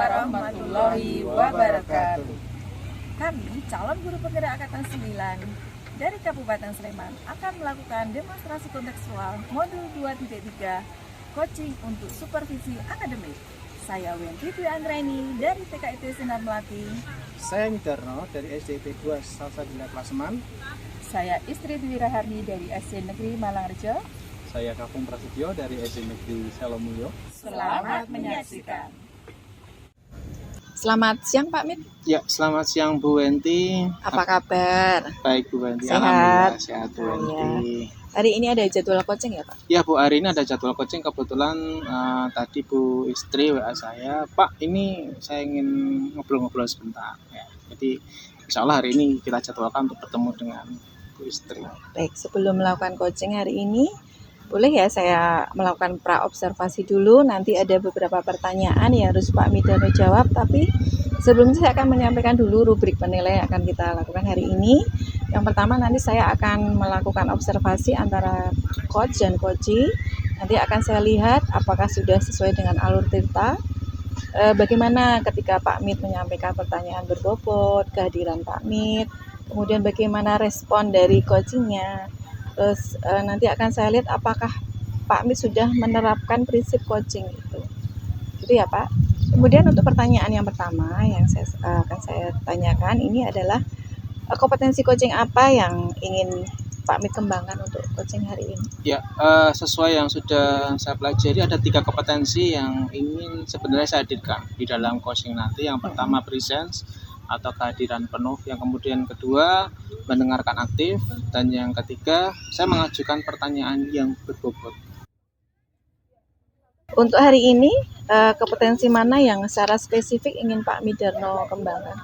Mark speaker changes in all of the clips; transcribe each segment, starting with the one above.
Speaker 1: warahmatullahi wabarakatuh. Kami calon guru penggerak Angkatan 9 dari Kabupaten Sleman akan melakukan demonstrasi kontekstual modul 2.3 coaching untuk supervisi akademik. Saya Wenti Dwi Anggraini dari TKIT Sinar Melati.
Speaker 2: Saya Midarno dari SDIP 2 Salsabila Klaseman.
Speaker 1: Saya Istri Dwi Raharni dari SD Negeri Malangrejo.
Speaker 3: Saya Kakung Prasetyo dari SD Negeri Salomulyo.
Speaker 1: Selamat menyaksikan.
Speaker 4: Selamat siang Pak Mit.
Speaker 2: Ya, selamat siang Bu Wenti.
Speaker 4: Apa kabar?
Speaker 2: Baik Bu Wenti,
Speaker 4: Sehat?
Speaker 2: Alhamdulillah sehat Bu
Speaker 4: Oh,
Speaker 2: Wenti.
Speaker 4: Hari ini ada jadwal coaching ya Pak?
Speaker 2: Ya Bu, hari ini ada jadwal coaching. Kebetulan tadi Bu istri WA saya, Pak ini saya ingin ngobrol-ngobrol sebentar. Ya, jadi insya Allah hari ini kita jadwalkan untuk bertemu dengan Bu istri.
Speaker 4: Baik, sebelum melakukan coaching hari ini, boleh ya saya melakukan pra-observasi dulu. Nanti ada beberapa pertanyaan yang harus Pak Midarno jawab. Tapi sebelumnya saya akan menyampaikan dulu rubrik penilaian yang akan kita lakukan hari ini. Yang pertama nanti saya akan melakukan observasi antara coach dan coachee. Nanti akan saya lihat apakah sudah sesuai dengan alur cerita. Bagaimana ketika Pak Mit menyampaikan pertanyaan berbobot, kehadiran Pak Mit. Kemudian bagaimana respon dari coachingnya. Terus nanti akan saya lihat apakah Pak Mit sudah menerapkan prinsip coaching itu. Gitu ya Pak. Kemudian untuk pertanyaan yang pertama yang akan saya tanyakan ini adalah kompetensi coaching apa yang ingin Pak Mit kembangkan untuk coaching hari ini?
Speaker 2: Ya, sesuai yang sudah saya pelajari ada 3 kompetensi yang ingin sebenarnya saya hadirkan di dalam coaching nanti. Yang pertama presence atau kehadiran penuh, yang kemudian kedua mendengarkan aktif, dan yang ketiga saya mengajukan pertanyaan yang berbobot.
Speaker 4: Untuk hari ini kompetensi mana yang secara spesifik ingin Pak Midarno kembangkan?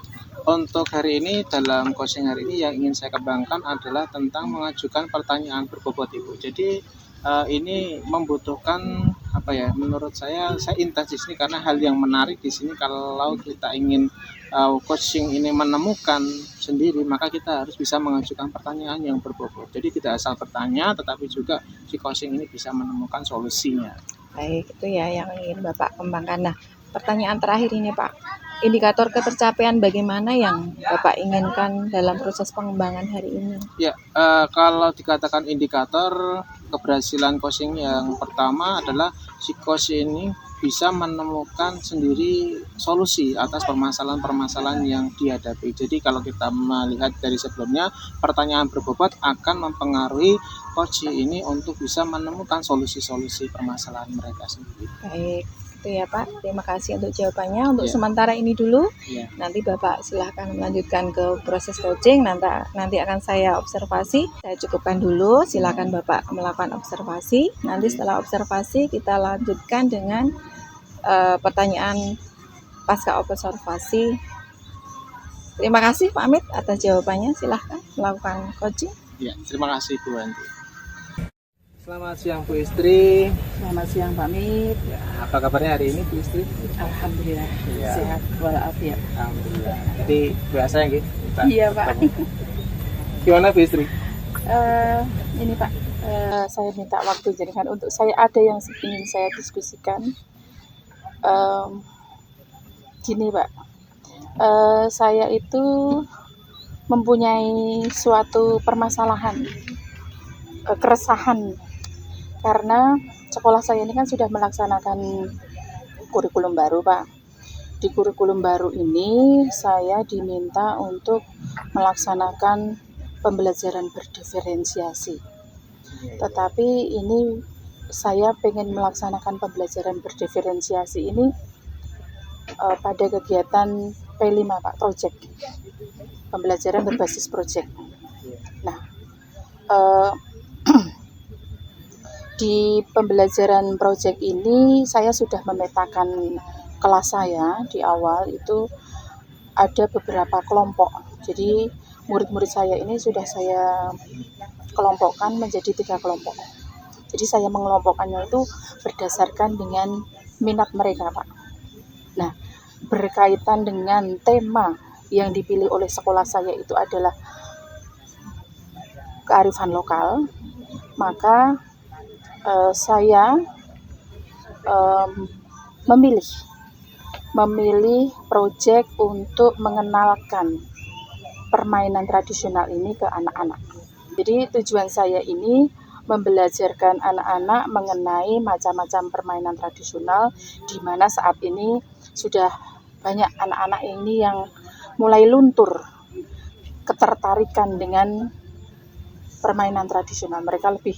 Speaker 2: Untuk hari ini dalam coaching hari ini yang ingin saya kembangkan adalah tentang mengajukan pertanyaan berbobot Ibu. Jadi ini membutuhkan apa ya? Menurut saya intens di sini karena hal yang menarik di sini kalau kita ingin coaching ini menemukan sendiri, maka kita harus bisa mengajukan pertanyaan yang berbobot. Jadi tidak asal bertanya, tetapi juga si coaching ini bisa menemukan solusinya.
Speaker 4: Baik, itu ya yang ingin Bapak kembangkan. Nah, pertanyaan terakhir ini Pak, indikator ketercapaian bagaimana yang Bapak inginkan dalam proses pengembangan hari ini?
Speaker 2: Ya, kalau dikatakan indikator keberhasilan coaching yang pertama adalah si coach ini bisa menemukan sendiri solusi atas permasalahan-permasalahan yang dihadapi. Jadi kalau kita melihat dari sebelumnya, pertanyaan berbobot akan mempengaruhi coach ini untuk bisa menemukan solusi-solusi permasalahan mereka sendiri.
Speaker 4: Baik, itu ya Pak. Terima kasih untuk jawabannya. Untuk
Speaker 2: Ya.
Speaker 4: sementara ini dulu.
Speaker 2: Ya.
Speaker 4: Nanti Bapak silahkan melanjutkan ke proses coaching. Nanti akan saya observasi. Saya cukupkan dulu. Silahkan Bapak melakukan observasi. Nanti setelah observasi kita lanjutkan dengan pertanyaan pasca observasi. Terima kasih Pak Mit atas jawabannya. Silahkan melakukan coaching.
Speaker 2: Ya, terima kasih Bu Wanti. Selamat siang Bu Istri.
Speaker 1: Selamat siang Pak Mit.
Speaker 2: Ya, apa kabarnya hari ini Bu Istri?
Speaker 1: Alhamdulillah
Speaker 2: Ya.
Speaker 1: sehat walafiat.
Speaker 2: Alhamdulillah. Jadi biasa ya gitu.
Speaker 1: Iya Pak.
Speaker 2: Gimana Bu Istri?
Speaker 1: Ini Pak, saya minta waktu jadi kan untuk saya ada yang ingin saya diskusikan. Gini Pak, saya itu mempunyai suatu permasalahan, keresahan, karena sekolah saya ini kan sudah melaksanakan kurikulum baru Pak. Di kurikulum baru ini saya diminta untuk melaksanakan pembelajaran berdiferensiasi. Tetapi ini saya pengen melaksanakan pembelajaran berdiferensiasi ini pada kegiatan P5 Pak, project. Pembelajaran berbasis project. Nah, di pembelajaran project ini saya sudah memetakan kelas saya di awal itu ada beberapa kelompok. Jadi murid-murid saya ini sudah saya kelompokkan menjadi 3 kelompok. Jadi saya mengelompokkannya itu berdasarkan dengan minat mereka Pak. Nah, berkaitan dengan tema yang dipilih oleh sekolah saya itu adalah kearifan lokal, maka saya memilih memilih proyek untuk mengenalkan permainan tradisional ini ke anak-anak. Jadi tujuan saya ini membelajarkan anak-anak mengenai macam-macam permainan tradisional, di mana saat ini sudah banyak anak-anak ini yang mulai luntur ketertarikan dengan permainan tradisional. Mereka lebih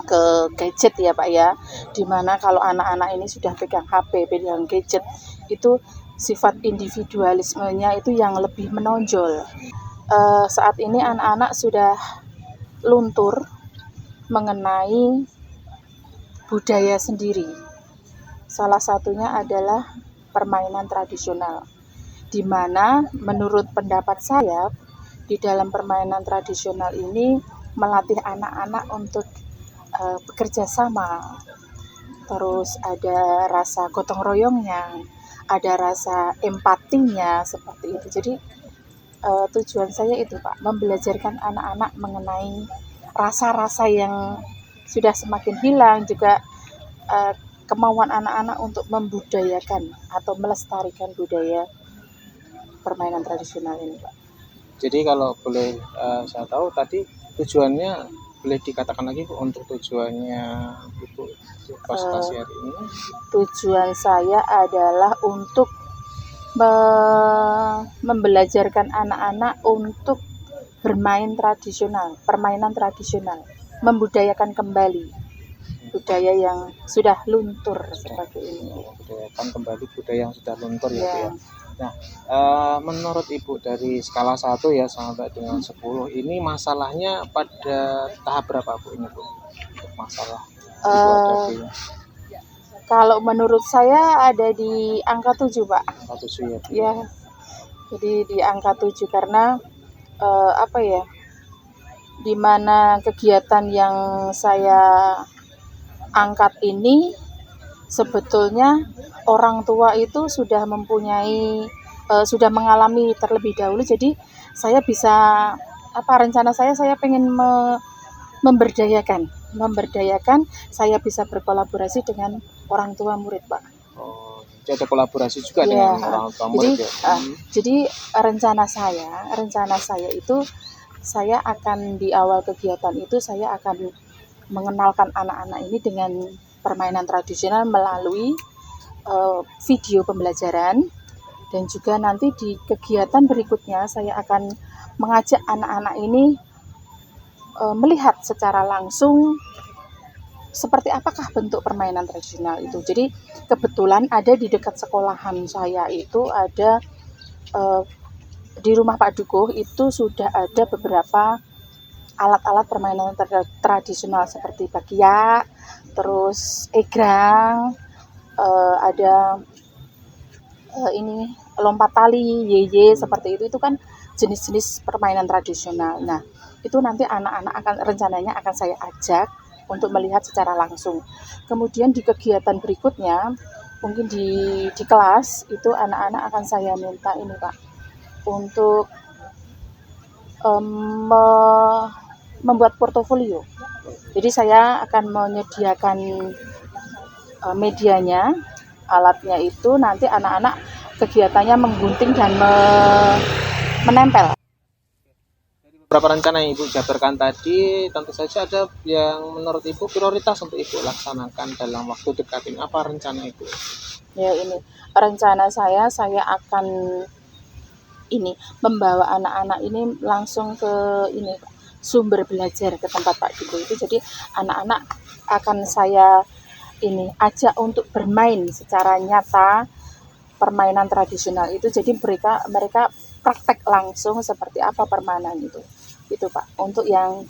Speaker 1: ke gadget ya Pak ya, dimana kalau anak-anak ini sudah pegang HP, pegang gadget, itu sifat individualismenya itu yang lebih menonjol. Saat ini anak-anak sudah luntur mengenai budaya sendiri. Salah satunya adalah permainan tradisional, di mana menurut pendapat saya di dalam permainan tradisional ini melatih anak-anak untuk bekerja sama, terus ada rasa gotong royongnya, ada rasa empatinya seperti itu. Jadi tujuan saya itu Pak, membelajarkan anak-anak mengenai rasa-rasa yang sudah semakin hilang, juga kemauan anak-anak untuk membudayakan atau melestarikan budaya permainan tradisional ini Pak.
Speaker 2: Jadi kalau boleh saya tahu tadi tujuannya boleh dikatakan lagi Bu, untuk tujuannya Ibu presentasi hari ini?
Speaker 1: Tujuan saya adalah untuk membelajarkan anak-anak untuk bermain tradisional, permainan tradisional, membudayakan kembali budaya yang sudah luntur seperti ini.
Speaker 2: Membudayakan kembali budaya yang sudah luntur ya Bu ya.
Speaker 1: Ya,
Speaker 2: Nah, menurut Ibu dari skala 1 ya sampai dengan 10 ini masalahnya pada tahap berapa Bu ini Bu? Untuk masalah Ibu hadapinya.
Speaker 1: kalau menurut saya ada di angka 7 Pak.
Speaker 2: Angka 7 ya Bu.
Speaker 1: Ya, jadi di angka 7 karena apa ya, di mana kegiatan yang saya angkat ini sebetulnya orang tua itu sudah mempunyai sudah mengalami terlebih dahulu, jadi saya bisa rencana saya pengen memberdayakan, saya bisa berkolaborasi dengan orang tua murid Pak.
Speaker 2: Oh, jadi ada kolaborasi juga
Speaker 1: Ya,
Speaker 2: dengan orang tua murid ya.
Speaker 1: jadi rencana saya itu saya akan di awal kegiatan itu saya akan mengenalkan anak-anak ini dengan permainan tradisional melalui video pembelajaran, dan juga nanti di kegiatan berikutnya saya akan mengajak anak-anak ini melihat secara langsung seperti apakah bentuk permainan tradisional itu. Jadi kebetulan ada di dekat sekolahan saya itu ada di rumah Pak Dukuh itu sudah ada beberapa alat-alat permainan tradisional seperti bakiak, terus egrang, ada ini lompat tali, yeye seperti itu kan jenis-jenis permainan tradisional. Nah, itu nanti anak-anak rencananya akan saya ajak untuk melihat secara langsung. Kemudian di kegiatan berikutnya, mungkin di kelas itu anak-anak akan saya minta ini Pak, untuk membuat portofolio. Jadi saya akan menyediakan medianya, alatnya itu nanti anak-anak kegiatannya menggunting dan menempel.
Speaker 2: Dari beberapa rencana yang Ibu jabarkan tadi, tentu saja ada yang menurut Ibu prioritas untuk Ibu laksanakan dalam waktu dekat ini. Apa rencana Ibu?
Speaker 1: Ya, ini rencana saya akan ini membawa anak-anak ini langsung ke ini sumber belajar, ke tempat Pak Dukuh itu. Jadi anak-anak akan saya ini ajak untuk bermain secara nyata permainan tradisional itu. Jadi mereka praktek langsung seperti apa permainan itu Pak, untuk yang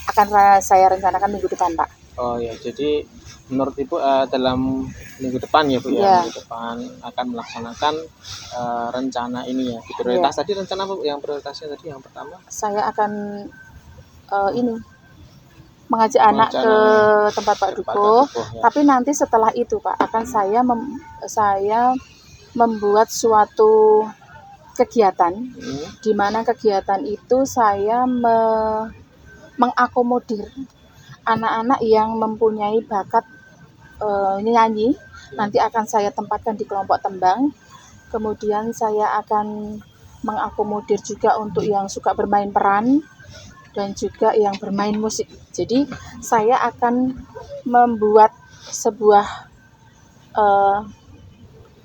Speaker 1: akan saya rencanakan minggu depan Pak.
Speaker 2: Oh ya, jadi menurut Ibu dalam minggu depan ya Bu
Speaker 1: Ya.
Speaker 2: minggu depan akan melaksanakan rencana ini ya. Prioritas tadi rencana apa Bu? Yang prioritasnya tadi yang pertama?
Speaker 1: Saya akan ini mengajak anak ke tempat Pak Dukuh,
Speaker 2: ya.
Speaker 1: tapi nanti setelah itu Pak akan saya membuat suatu kegiatan, di mana kegiatan itu saya mengakomodir anak-anak yang mempunyai bakat nyanyi, nanti akan saya tempatkan di kelompok tembang. Kemudian saya akan mengakomodir juga untuk yang suka bermain peran dan juga yang bermain musik. Jadi saya akan membuat sebuah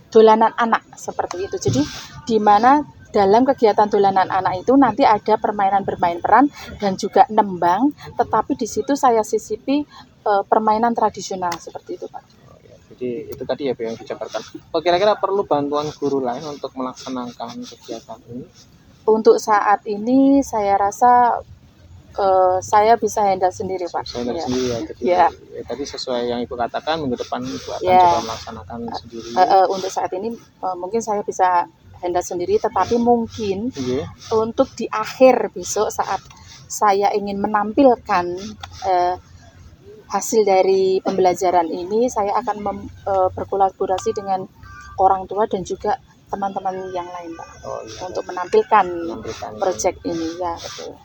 Speaker 1: dolanan anak seperti itu. Jadi di mana dalam kegiatan dolanan anak itu nanti ada permainan bermain peran dan juga nembang, tetapi di situ saya sisipi permainan tradisional seperti itu, Pak.
Speaker 2: Jadi itu tadi ya Bu yang dijabarkan. Oh, kira-kira perlu bantuan guru lain untuk melaksanakan kegiatan ini?
Speaker 1: Untuk saat ini saya rasa saya bisa handle sendiri, Pak.
Speaker 2: Saya dari
Speaker 1: Ya.
Speaker 2: sendiri ya. Jadi
Speaker 1: Ya.
Speaker 2: tadi sesuai yang Ibu katakan, minggu depan Ibu akan
Speaker 1: Ya.
Speaker 2: coba melaksanakan sendiri.
Speaker 1: Untuk saat ini mungkin saya bisa handle sendiri, tetapi mungkin
Speaker 2: Iya.
Speaker 1: untuk di akhir besok saat saya ingin menampilkan hasil dari pembelajaran ini, saya akan berkolaborasi dengan orang tua dan juga teman-teman yang lain, Pak,
Speaker 2: Oh iya.
Speaker 1: untuk menampilkan
Speaker 2: Menampilkan.
Speaker 1: proyek ini ya. Betul.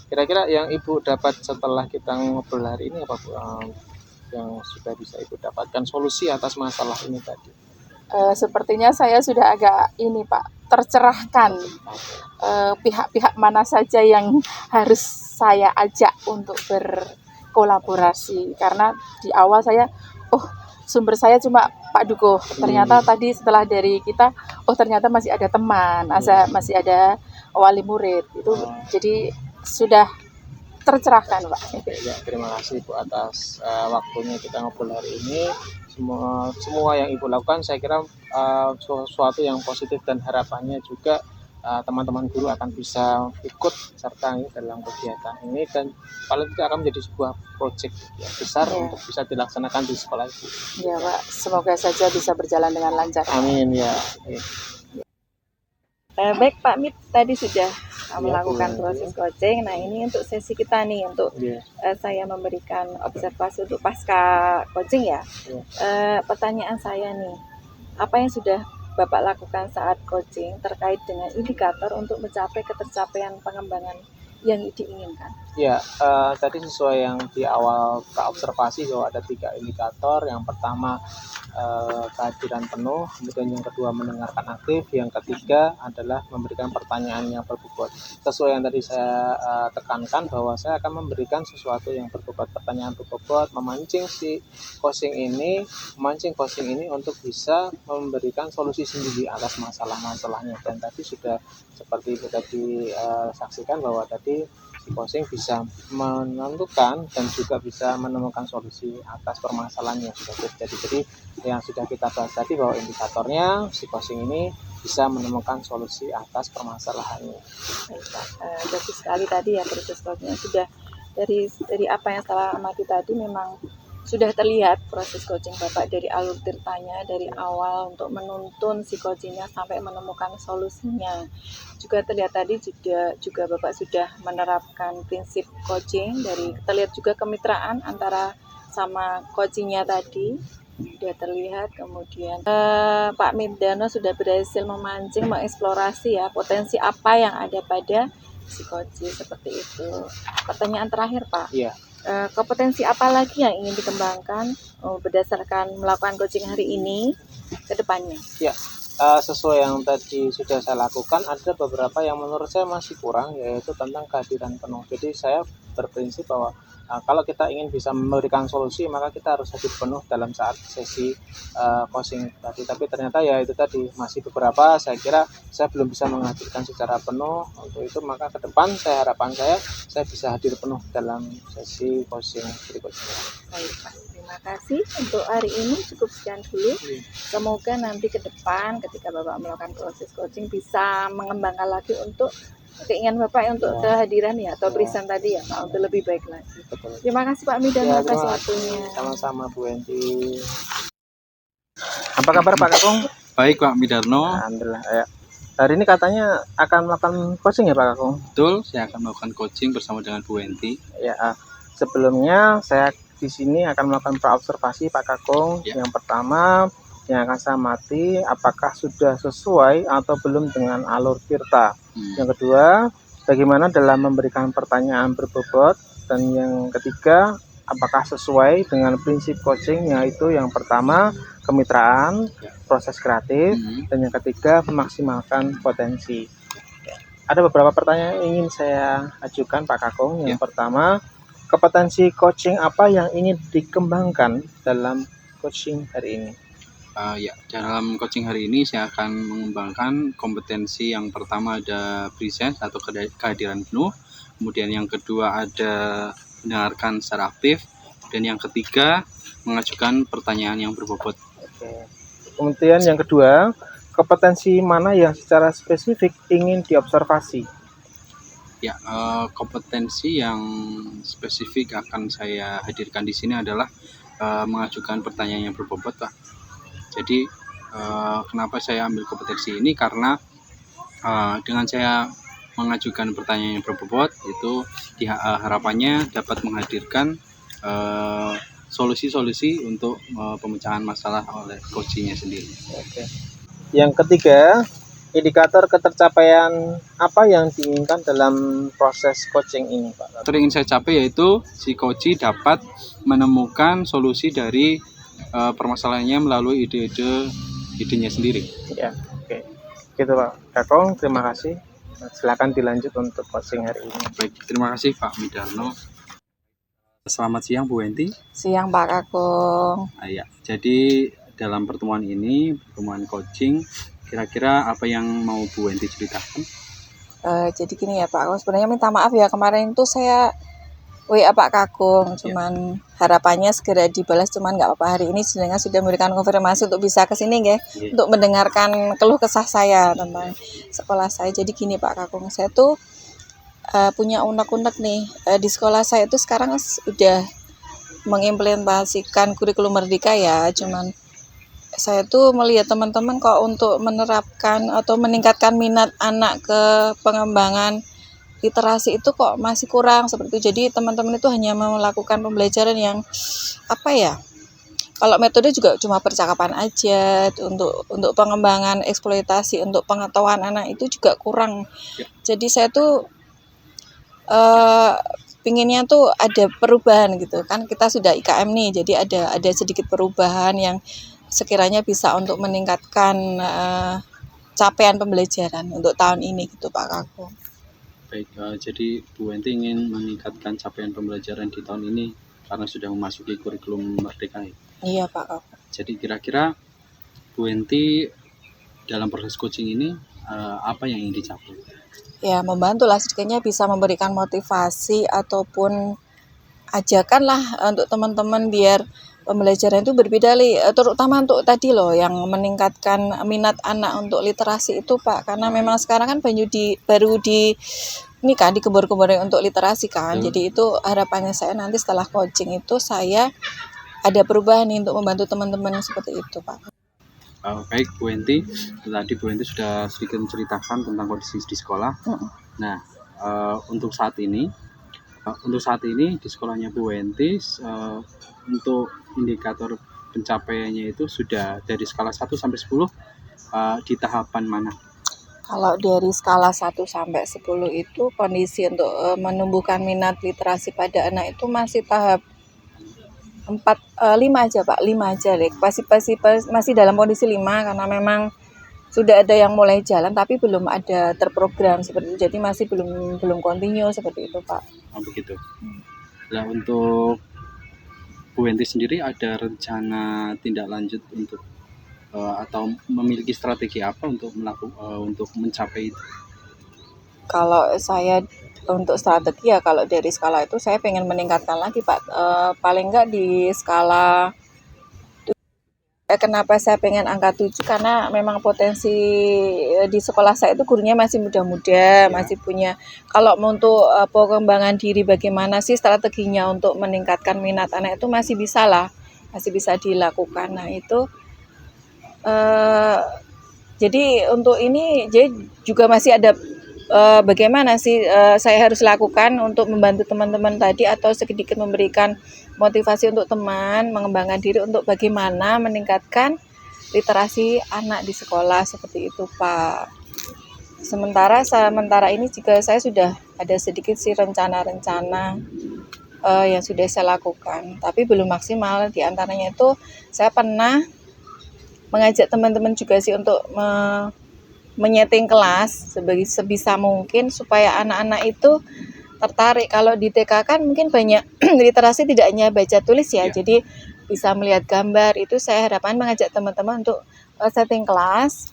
Speaker 2: Kira-kira yang Ibu dapat setelah kita ngobrol hari ini apa Bu? Yang sudah bisa Ibu dapatkan solusi atas masalah ini tadi?
Speaker 1: Sepertinya saya sudah agak ini, Pak, tercerahkan pihak-pihak mana saja yang harus saya ajak untuk berkolaborasi, karena di awal saya sumber saya cuma Pak Dukuh, ternyata tadi setelah dari kita ternyata masih ada teman, masih ada wali murid itu, jadi sudah tercerahkan, Pak.
Speaker 2: Ya, terima kasih Bu atas waktunya kita ngobrol hari ini. Semua yang Ibu lakukan saya kira sesuatu yang positif, dan harapannya juga teman-teman guru akan bisa ikut serta dalam kegiatan ini, dan paling tidak akan menjadi sebuah proyek besar untuk bisa dilaksanakan di sekolah Ibu.
Speaker 1: Ya, Pak, semoga saja bisa berjalan dengan lancar.
Speaker 2: Amin ya.
Speaker 4: Baik Pak Mit, tadi sudah melakukan
Speaker 2: Bu.
Speaker 4: proses coaching. Nah ini untuk sesi kita nih, untuk saya memberikan observasi untuk pasca coaching ya. Pertanyaan saya nih, apa yang sudah Bapak lakukan saat coaching terkait dengan indikator untuk mencapai ketercapaian pengembangan yang diinginkan?
Speaker 2: Ya, tadi sesuai yang di awal kita observasi bahwa ada 3 indikator. Yang pertama kehadiran penuh, kemudian yang kedua mendengarkan aktif, yang ketiga adalah memberikan pertanyaan yang berbobot. Sesuai yang tadi saya tekankan bahwa saya akan memberikan sesuatu yang berbobot, pertanyaan berbobot, memancing coaching ini untuk bisa memberikan solusi sendiri atas masalah-masalahnya. Dan tadi sudah seperti itu tadi saksikan bahwa tadi si coaching bisa menentukan dan juga bisa menemukan solusi atas permasalahan yang sudah terjadi. Jadi yang sudah kita bahas tadi bahwa indikatornya si coaching ini bisa menemukan solusi atas permasalahannya.
Speaker 4: Bagus sekali tadi ya proses coachingnya. Sudah dari apa yang saya amati tadi, memang sudah terlihat proses coaching Bapak dari alur ceritanya, dari awal untuk menuntun si coachingnya sampai menemukan solusinya. Juga terlihat tadi juga Bapak sudah menerapkan prinsip coaching, dari terlihat juga kemitraan antara sama coachingnya tadi sudah terlihat. Kemudian Pak Mirdano sudah berhasil memancing, mengeksplorasi ya potensi apa yang ada pada si coaching seperti itu. Pertanyaan terakhir Pak.
Speaker 2: Iya.
Speaker 4: Kompetensi apa lagi yang ingin dikembangkan berdasarkan melakukan coaching hari ini ke depannya?
Speaker 2: Ya, sesuai yang tadi sudah saya lakukan, ada beberapa yang menurut saya masih kurang, yaitu tentang kehadiran penuh. Jadi saya berprinsip bahwa kalau kita ingin bisa memberikan solusi, maka kita harus hadir penuh dalam saat sesi coaching tadi. Tapi ternyata ya itu tadi, masih beberapa saya kira saya belum bisa menghadirkan secara penuh. Untuk itu maka ke depan harapan saya bisa hadir penuh dalam sesi coaching berikutnya.
Speaker 4: Baik Pak, terima kasih untuk hari ini, cukup sekian dulu. Semoga nanti ke depan ketika Bapak melakukan proses coaching bisa mengembangkan lagi untuk keinginan Bapak untuk kehadiran ya, atau present tadi ya Pak, untuk lebih baik lagi.
Speaker 2: Betul.
Speaker 4: Terima kasih Pak Mirdano atas
Speaker 2: terima
Speaker 4: waktunya.
Speaker 2: Sama-sama Bu Enti. Apa kabar Pak Kakung?
Speaker 3: Baik Pak Midarno,
Speaker 2: Alhamdulillah ya. Hari ini katanya akan melakukan coaching ya Pak Kakung?
Speaker 3: betul saya akan melakukan coaching bersama dengan Bu Enti.
Speaker 2: Ya, sebelumnya saya di sini akan melakukan praobservasi Pak Kakung.
Speaker 3: Ya.
Speaker 2: Yang pertama yang akan saya amati apakah sudah sesuai atau belum dengan alur tirta. Yang kedua, bagaimana dalam memberikan pertanyaan berbobot, dan yang ketiga, apakah sesuai dengan prinsip coaching, yaitu yang pertama kemitraan, proses kreatif, dan yang ketiga memaksimalkan potensi. Ada beberapa pertanyaan yang ingin saya ajukan Pak Kakung. Yang pertama, kompetensi coaching apa yang ingin dikembangkan dalam coaching hari ini?
Speaker 3: Dalam coaching hari ini saya akan mengembangkan kompetensi yang pertama ada presence atau kehadiran penuh, kemudian yang kedua ada mendengarkan secara aktif, dan yang ketiga mengajukan pertanyaan yang berbobot.
Speaker 2: Oke. Kemudian yang kedua, kompetensi mana yang secara spesifik ingin diobservasi?
Speaker 3: Kompetensi yang spesifik akan saya hadirkan di sini adalah mengajukan pertanyaan yang berbobot, Pak. Jadi kenapa saya ambil kompetensi ini, karena dengan saya mengajukan pertanyaan yang berbobot itu harapannya dapat menghadirkan solusi-solusi untuk pemecahan masalah oleh coachingnya sendiri.
Speaker 2: Oke. Yang ketiga, indikator ketercapaian apa yang diinginkan dalam proses coaching ini, Pak?
Speaker 3: Yang ingin saya capai yaitu si coach dapat menemukan solusi dari permasalahannya melalui idenya sendiri.
Speaker 2: Ya, oke. Gitu Pak Kakung, terima kasih. Silakan dilanjut untuk coaching hari ini.
Speaker 3: Baik, terima kasih Pak Midarno. Selamat siang Bu Wenti.
Speaker 4: Siang Pak Kakung.
Speaker 3: Jadi dalam pertemuan ini, pertemuan coaching, kira-kira apa yang mau Bu Wenti ceritakan?
Speaker 4: Jadi gini ya Pak Kakung, sebenarnya minta maaf ya, kemarin itu saya WA Pak Kakung, cuman harapannya segera dibalas, cuman nggak apa-apa, hari ini jenengan sudah memberikan konfirmasi untuk bisa ke sini nggih, untuk mendengarkan keluh kesah saya tentang sekolah saya. Jadi gini Pak Kakung, saya tuh punya unek-unek nih, di sekolah saya itu sekarang sudah mengimplementasikan kurikulum merdeka ya, cuman saya tuh melihat teman-teman kok untuk menerapkan atau meningkatkan minat anak ke pengembangan literasi itu kok masih kurang seperti itu. Jadi teman-teman itu hanya melakukan pembelajaran yang kalau metode juga cuma percakapan aja, untuk pengembangan eksploitasi, untuk pengetahuan anak itu juga kurang. Jadi saya tuh pinginnya tuh ada perubahan gitu kan, kita sudah IKM nih, jadi ada sedikit perubahan yang sekiranya bisa untuk meningkatkan capaian pembelajaran untuk tahun ini gitu Pak Kakung.
Speaker 3: Baik, jadi Bu Wenti ingin meningkatkan capaian pembelajaran di tahun ini karena sudah memasuki kurikulum merdeka.
Speaker 4: Iya Pak Kakung.
Speaker 3: Jadi kira-kira Bu Wenti dalam proses coaching ini apa yang ingin dicapai?
Speaker 4: Ya membantulah, sedikitnya bisa memberikan motivasi ataupun ajakan lah untuk teman-teman biar pembelajaran itu berbeda, terutama untuk tadi loh yang meningkatkan minat anak untuk literasi itu Pak, karena memang sekarang kan baru di ini kan dikebor-keborin untuk literasi kan. Jadi itu harapannya saya nanti setelah coaching itu saya ada perubahan nih untuk membantu teman-teman seperti itu Pak.
Speaker 3: Baik Bu Wenti, tadi Bu Wenti sudah sedikit menceritakan tentang kondisi di sekolah. Nah, untuk saat ini di sekolahnya Bu Wenti, untuk indikator pencapaiannya itu sudah dari skala 1 sampai 10 di tahapan mana?
Speaker 4: Kalau dari skala 1 sampai 10 itu kondisi untuk menumbuhkan minat literasi pada anak itu masih tahap 5 aja Pak, 5 aja masih dalam kondisi 5, karena memang sudah ada yang mulai jalan tapi belum ada terprogram seperti itu, jadi masih belum continue seperti itu Pak.
Speaker 3: Begitu. Nah, untuk Bu Wenti sendiri ada rencana tindak lanjut untuk atau memiliki strategi apa untuk mencapai itu?
Speaker 4: Kalau saya untuk strategi ya, kalau dari skala itu saya pengen meningkatkan lagi Pak, paling enggak di skala. Kenapa saya pengen angka 7, karena memang potensi di sekolah saya itu gurunya masih muda-muda, masih punya, kalau untuk pengembangan diri bagaimana sih strateginya untuk meningkatkan minat anak itu masih bisa dilakukan. Nah itu jadi untuk ini jadi juga masih ada bagaimana sih saya harus lakukan untuk membantu teman-teman tadi, atau sedikit memberikan motivasi untuk teman mengembangkan diri untuk bagaimana meningkatkan literasi anak di sekolah seperti itu Pak. Sementara ini juga saya sudah ada sedikit sih rencana-rencana yang sudah saya lakukan, tapi belum maksimal. Di antaranya itu saya pernah mengajak teman-teman juga sih untuk menyeting kelas sebisa mungkin supaya anak-anak itu tertarik. Kalau di TK kan mungkin banyak literasi tidak hanya baca tulis ya, jadi bisa melihat gambar. Itu saya harapkan mengajak teman-teman untuk setting kelas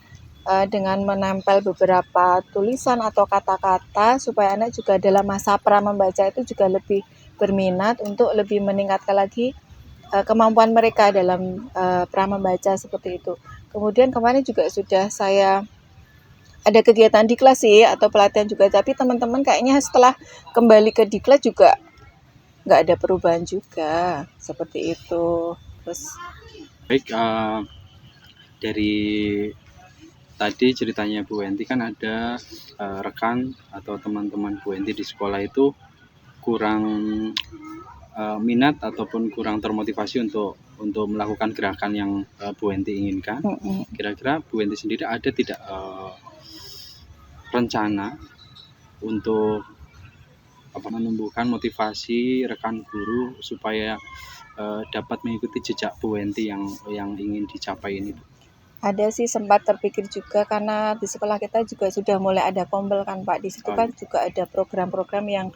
Speaker 4: dengan menempel beberapa tulisan atau kata-kata supaya anak juga dalam masa pra membaca itu juga lebih berminat untuk lebih meningkatkan lagi kemampuan mereka dalam pra membaca seperti itu. Kemudian kemarin juga sudah saya ada kegiatan di kelas sih atau pelatihan juga, tapi teman-teman kayaknya setelah kembali ke diklat juga nggak ada perubahan juga seperti itu. Terus
Speaker 3: Baik, dari tadi ceritanya Bu Wenti kan ada rekan atau teman-teman Bu Wenti di sekolah itu kurang minat ataupun kurang termotivasi untuk melakukan gerakan yang Bu Wenti inginkan. Kira-kira Bu Wenti sendiri ada tidak rencana untuk menumbuhkan motivasi rekan guru supaya dapat mengikuti jejak Bu Wenti yang ingin dicapai ini, Bu?
Speaker 4: Ada sih, sempat terpikir juga karena di sekolah kita juga sudah mulai ada kombel kan Pak. Di situ kan juga ada program-program yang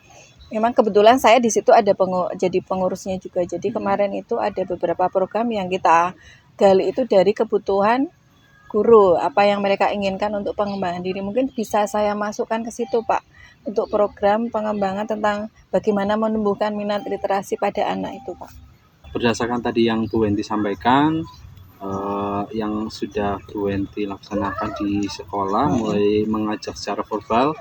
Speaker 4: memang kebetulan saya di situ ada jadi pengurusnya juga. Jadi kemarin itu ada beberapa program yang kita gali itu dari kebutuhan guru, apa yang mereka inginkan untuk pengembangan diri. Mungkin bisa saya masukkan ke situ Pak, untuk program pengembangan tentang bagaimana menumbuhkan minat literasi pada anak itu Pak.
Speaker 3: Berdasarkan tadi yang Bu Wenti sampaikan, yang sudah Bu Wenti laksanakan di sekolah, mulai mengajak secara verbal,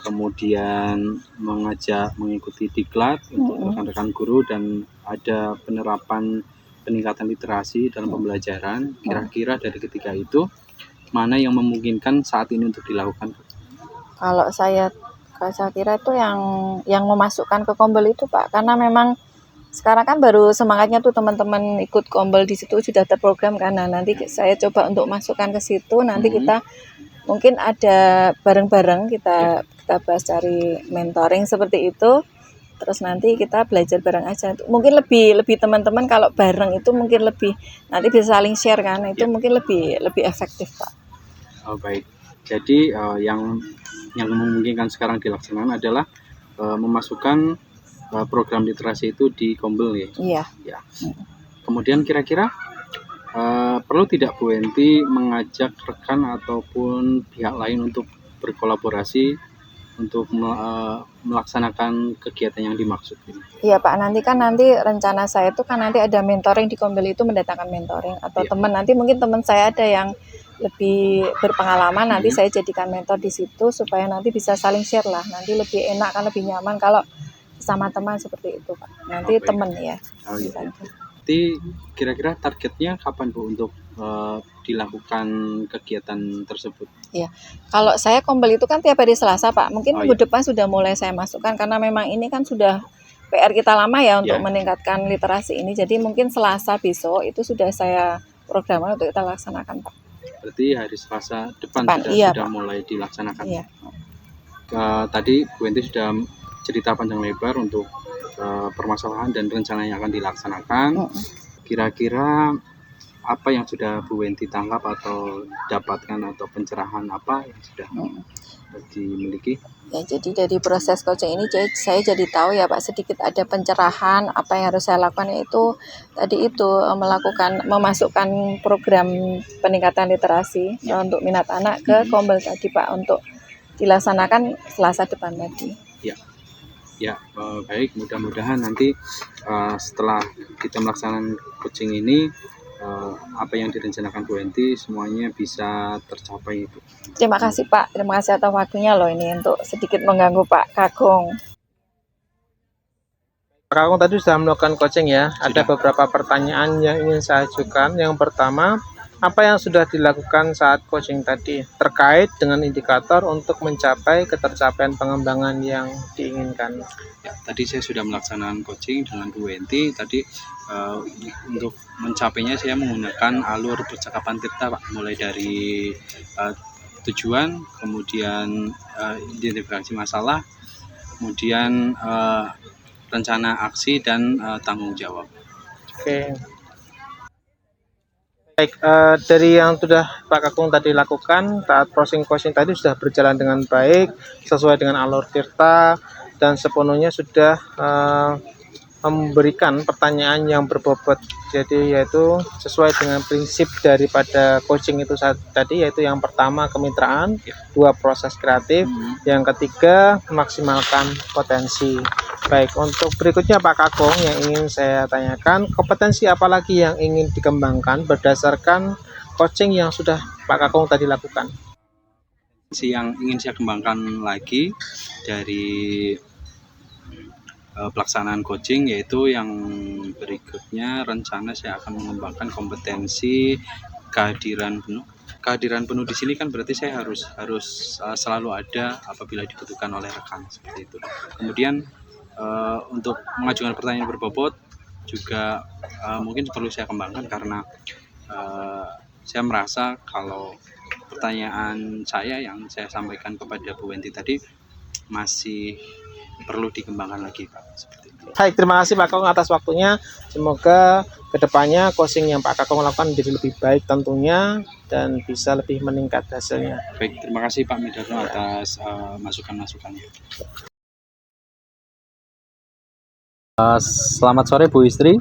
Speaker 3: kemudian mengajak mengikuti diklat untuk rekan-rekan guru, dan ada penerapan peningkatan literasi dalam pembelajaran. Kira-kira dari ketiga itu mana yang memungkinkan saat ini untuk dilakukan?
Speaker 4: Kalau saya kira itu yang memasukkan ke kombel itu Pak, karena memang sekarang kan baru semangatnya tuh teman-teman ikut kombel di situ sudah terprogram kan. Nah, nanti saya coba untuk masukkan ke situ. Nanti kita mungkin ada bareng-bareng kita bahas cari mentoring seperti itu. Terus nanti kita belajar bareng aja. Mungkin lebih teman-teman kalau bareng itu mungkin lebih nanti bisa saling share kan. Itu mungkin lebih efektif Pak.
Speaker 3: Oh, baik. Jadi yang memungkinkan sekarang dilaksanakan adalah memasukkan program literasi itu di kombel ya.
Speaker 4: Iya.
Speaker 3: Kemudian kira-kira perlu tidak Bu Wenti mengajak rekan ataupun pihak lain untuk berkolaborasi untuk melaksanakan kegiatan yang dimaksud ini?
Speaker 4: Iya Pak, nanti rencana saya itu kan nanti ada mentoring di kombel itu, mendatangkan mentoring atau teman, nanti mungkin teman saya ada yang lebih berpengalaman, nanti saya jadikan mentor di situ supaya nanti bisa saling share lah, nanti lebih enak kan, lebih nyaman kalau sama teman seperti itu Pak. Nanti teman ya.
Speaker 3: Nanti kira-kira targetnya kapan Bu untuk dilakukan kegiatan tersebut?
Speaker 4: Iya. Kalau saya kombel itu kan tiap hari Selasa Pak. Mungkin minggu depan sudah mulai saya masukkan karena memang ini kan sudah PR kita lama ya untuk meningkatkan literasi ini. Jadi mungkin Selasa besok itu sudah saya programkan untuk kita laksanakan Pak.
Speaker 3: Berarti hari Selasa depan sudah mulai dilaksanakan.
Speaker 4: Iya.
Speaker 3: Tadi Bu Wenti sudah cerita panjang lebar untuk permasalahan dan rencana yang akan dilaksanakan. Kira-kira apa yang sudah Bu Wenti tangkap atau dapatkan atau pencerahan apa yang sudah dimiliki?
Speaker 4: Ya, jadi dari proses coaching ini saya jadi tahu ya Pak, sedikit ada pencerahan apa yang harus saya lakukan, yaitu tadi itu memasukkan program peningkatan literasi untuk minat anak ke kombel tadi Pak, untuk dilaksanakan Selasa depan tadi.
Speaker 3: Ya, baik, mudah-mudahan nanti setelah kita melaksanakan coaching ini, apa yang direncanakan Bu Wenti semuanya bisa tercapai, Bu.
Speaker 4: Terima kasih Pak, terima kasih atas waktunya loh ini untuk sedikit mengganggu Pak Kakung.
Speaker 2: Pak Kakung tadi sudah melakukan coaching ya. Ada beberapa pertanyaan yang ingin saya ajukan. Yang pertama, apa yang sudah dilakukan saat coaching tadi terkait dengan indikator untuk mencapai ketercapaian pengembangan yang diinginkan?
Speaker 3: Ya, tadi saya sudah melaksanakan coaching dengan Bu Wenti. Tadi untuk mencapainya saya menggunakan alur percakapan Tirta Pak, mulai dari tujuan, kemudian identifikasi masalah, kemudian rencana aksi dan tanggung jawab.
Speaker 2: Oke. Baik, dari yang sudah Pak Kakung tadi lakukan saat coaching tadi sudah berjalan dengan baik, sesuai dengan alur tirta, dan sepenuhnya sudah memberikan pertanyaan yang berbobot. Jadi yaitu sesuai dengan prinsip daripada coaching itu tadi, yaitu yang pertama kemitraan, dua proses kreatif, yang ketiga memaksimalkan potensi. Baik, untuk berikutnya Pak Kakung yang ingin saya tanyakan, kompetensi apa lagi yang ingin dikembangkan berdasarkan coaching yang sudah Pak Kakung tadi lakukan?
Speaker 3: Yang ingin saya kembangkan lagi dari pelaksanaan coaching, yaitu yang berikutnya rencana saya akan mengembangkan kompetensi kehadiran penuh. Kehadiran penuh di sini kan berarti saya harus selalu ada apabila dibutuhkan oleh rekan, seperti itu. Kemudian untuk mengajukan pertanyaan berbobot juga mungkin perlu saya kembangkan, karena saya merasa kalau pertanyaan saya yang saya sampaikan kepada Bu Wenti tadi masih perlu dikembangkan lagi, Pak. Seperti itu.
Speaker 2: Baik, terima kasih Pak Kakung atas waktunya. Semoga kedepannya coaching yang Pak Kakung lakukan menjadi lebih baik tentunya dan bisa lebih meningkat hasilnya.
Speaker 3: Baik, terima kasih Pak Midarno atas masukan-masukannya. Selamat sore Bu Istri.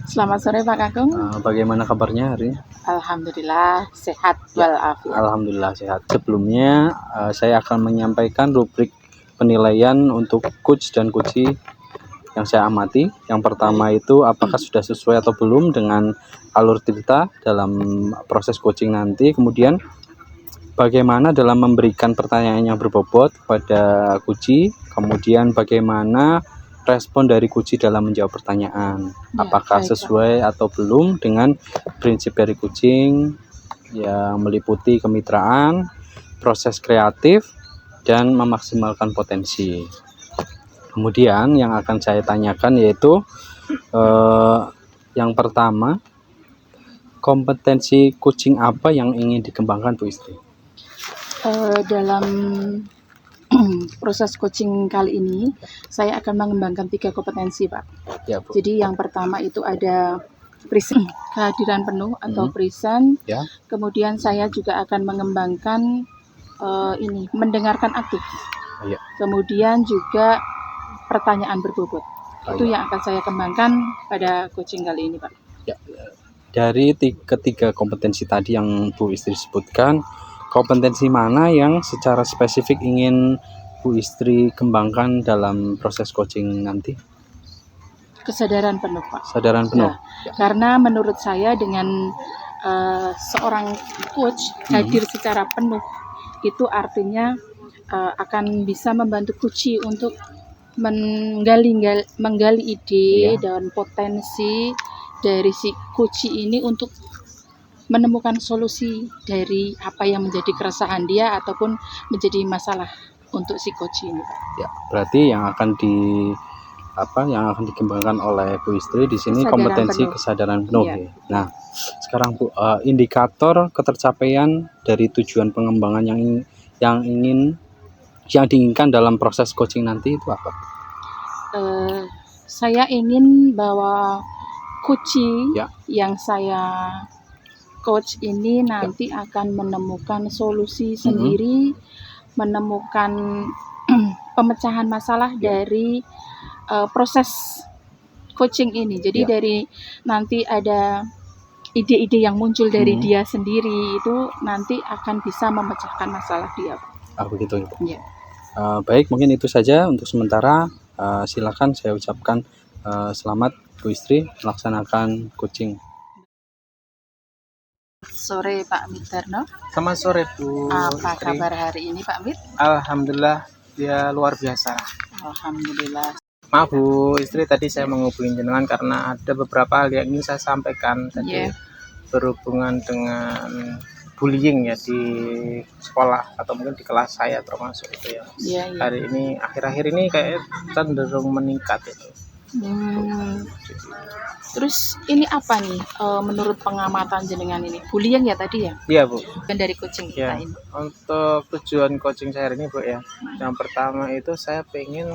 Speaker 1: Selamat sore Pak Kakung.
Speaker 3: Bagaimana kabarnya hari ini?
Speaker 1: Alhamdulillah sehat walafiat.
Speaker 3: Alhamdulillah sehat. Sebelumnya saya akan menyampaikan rubrik penilaian untuk coach dan coachee yang saya amati. Yang pertama itu apakah sudah sesuai atau belum dengan alur tirta dalam proses coaching nanti. Kemudian bagaimana dalam memberikan pertanyaan yang berbobot kepada coachee. Kemudian bagaimana respon dari coachee dalam menjawab pertanyaan. Apakah sesuai atau belum dengan prinsip dari coaching yang meliputi kemitraan, proses kreatif, dan memaksimalkan potensi. Kemudian yang akan saya tanyakan yaitu yang pertama, kompetensi coaching apa yang ingin dikembangkan Bu Istri?
Speaker 1: Dalam proses coaching kali ini saya akan mengembangkan 3 kompetensi Pak.
Speaker 3: Ya, Bu.
Speaker 1: Jadi yang pertama itu ada present, kehadiran penuh atau present.
Speaker 3: Ya.
Speaker 1: Kemudian saya juga akan mengembangkan mendengarkan aktif.
Speaker 3: Ya.
Speaker 1: Kemudian juga pertanyaan berbobot. Itu yang akan saya kembangkan pada coaching kali ini Pak.
Speaker 3: Ya. Dari ketiga kompetensi tadi yang Bu Istri sebutkan, kompetensi mana yang secara spesifik ingin Bu Istri kembangkan dalam proses coaching nanti?
Speaker 1: Kesadaran penuh Pak.
Speaker 3: Kesadaran penuh.
Speaker 1: Ya. Karena menurut saya dengan seorang coach hadir secara penuh, itu artinya akan bisa membantu coachee untuk menggali ide dan potensi dari si coachee ini untuk menemukan solusi dari apa yang menjadi keresahan dia ataupun menjadi masalah untuk si coachee ini.
Speaker 3: Ya, berarti yang akan dikembangkan oleh Bu Istri di sini kompetensi kesadaran penuh. Ya. Nah, sekarang Bu, indikator ketercapaian dari tujuan pengembangan yang diinginkan dalam proses coaching nanti itu apa?
Speaker 1: Saya ingin bahwa coachee yang saya coach ini nanti akan menemukan solusi sendiri, menemukan pemecahan masalah dari proses coaching ini. Jadi dari nanti ada ide-ide yang muncul dari dia sendiri itu nanti akan bisa memecahkan masalah dia.
Speaker 3: Begitu Ibu.
Speaker 1: Ya.
Speaker 3: Baik, mungkin itu saja untuk sementara. Silakan saya ucapkan selamat Bu Istri melaksanakan coaching.
Speaker 1: Sore Pak Midarno.
Speaker 2: Selamat sore Bu.
Speaker 1: Apa kabar hari ini Pak Mit?
Speaker 2: Alhamdulillah ya luar biasa.
Speaker 1: Alhamdulillah.
Speaker 2: Maaf Bu Istri, tadi saya menghubungi jenengan karena ada beberapa hal yang ingin saya sampaikan tadi berhubungan dengan bullying ya di sekolah atau mungkin di kelas saya termasuk itu ya. Hari ini akhir-akhir ini kayak cenderung meningkat itu.
Speaker 1: Terus ini apa nih menurut pengamatan jenengan ini? Bullying ya tadi ya?
Speaker 2: Iya Bu.
Speaker 1: Dan dari coaching kita ini.
Speaker 2: Untuk tujuan coaching saya hari ini Bu ya. Yang pertama itu saya pengen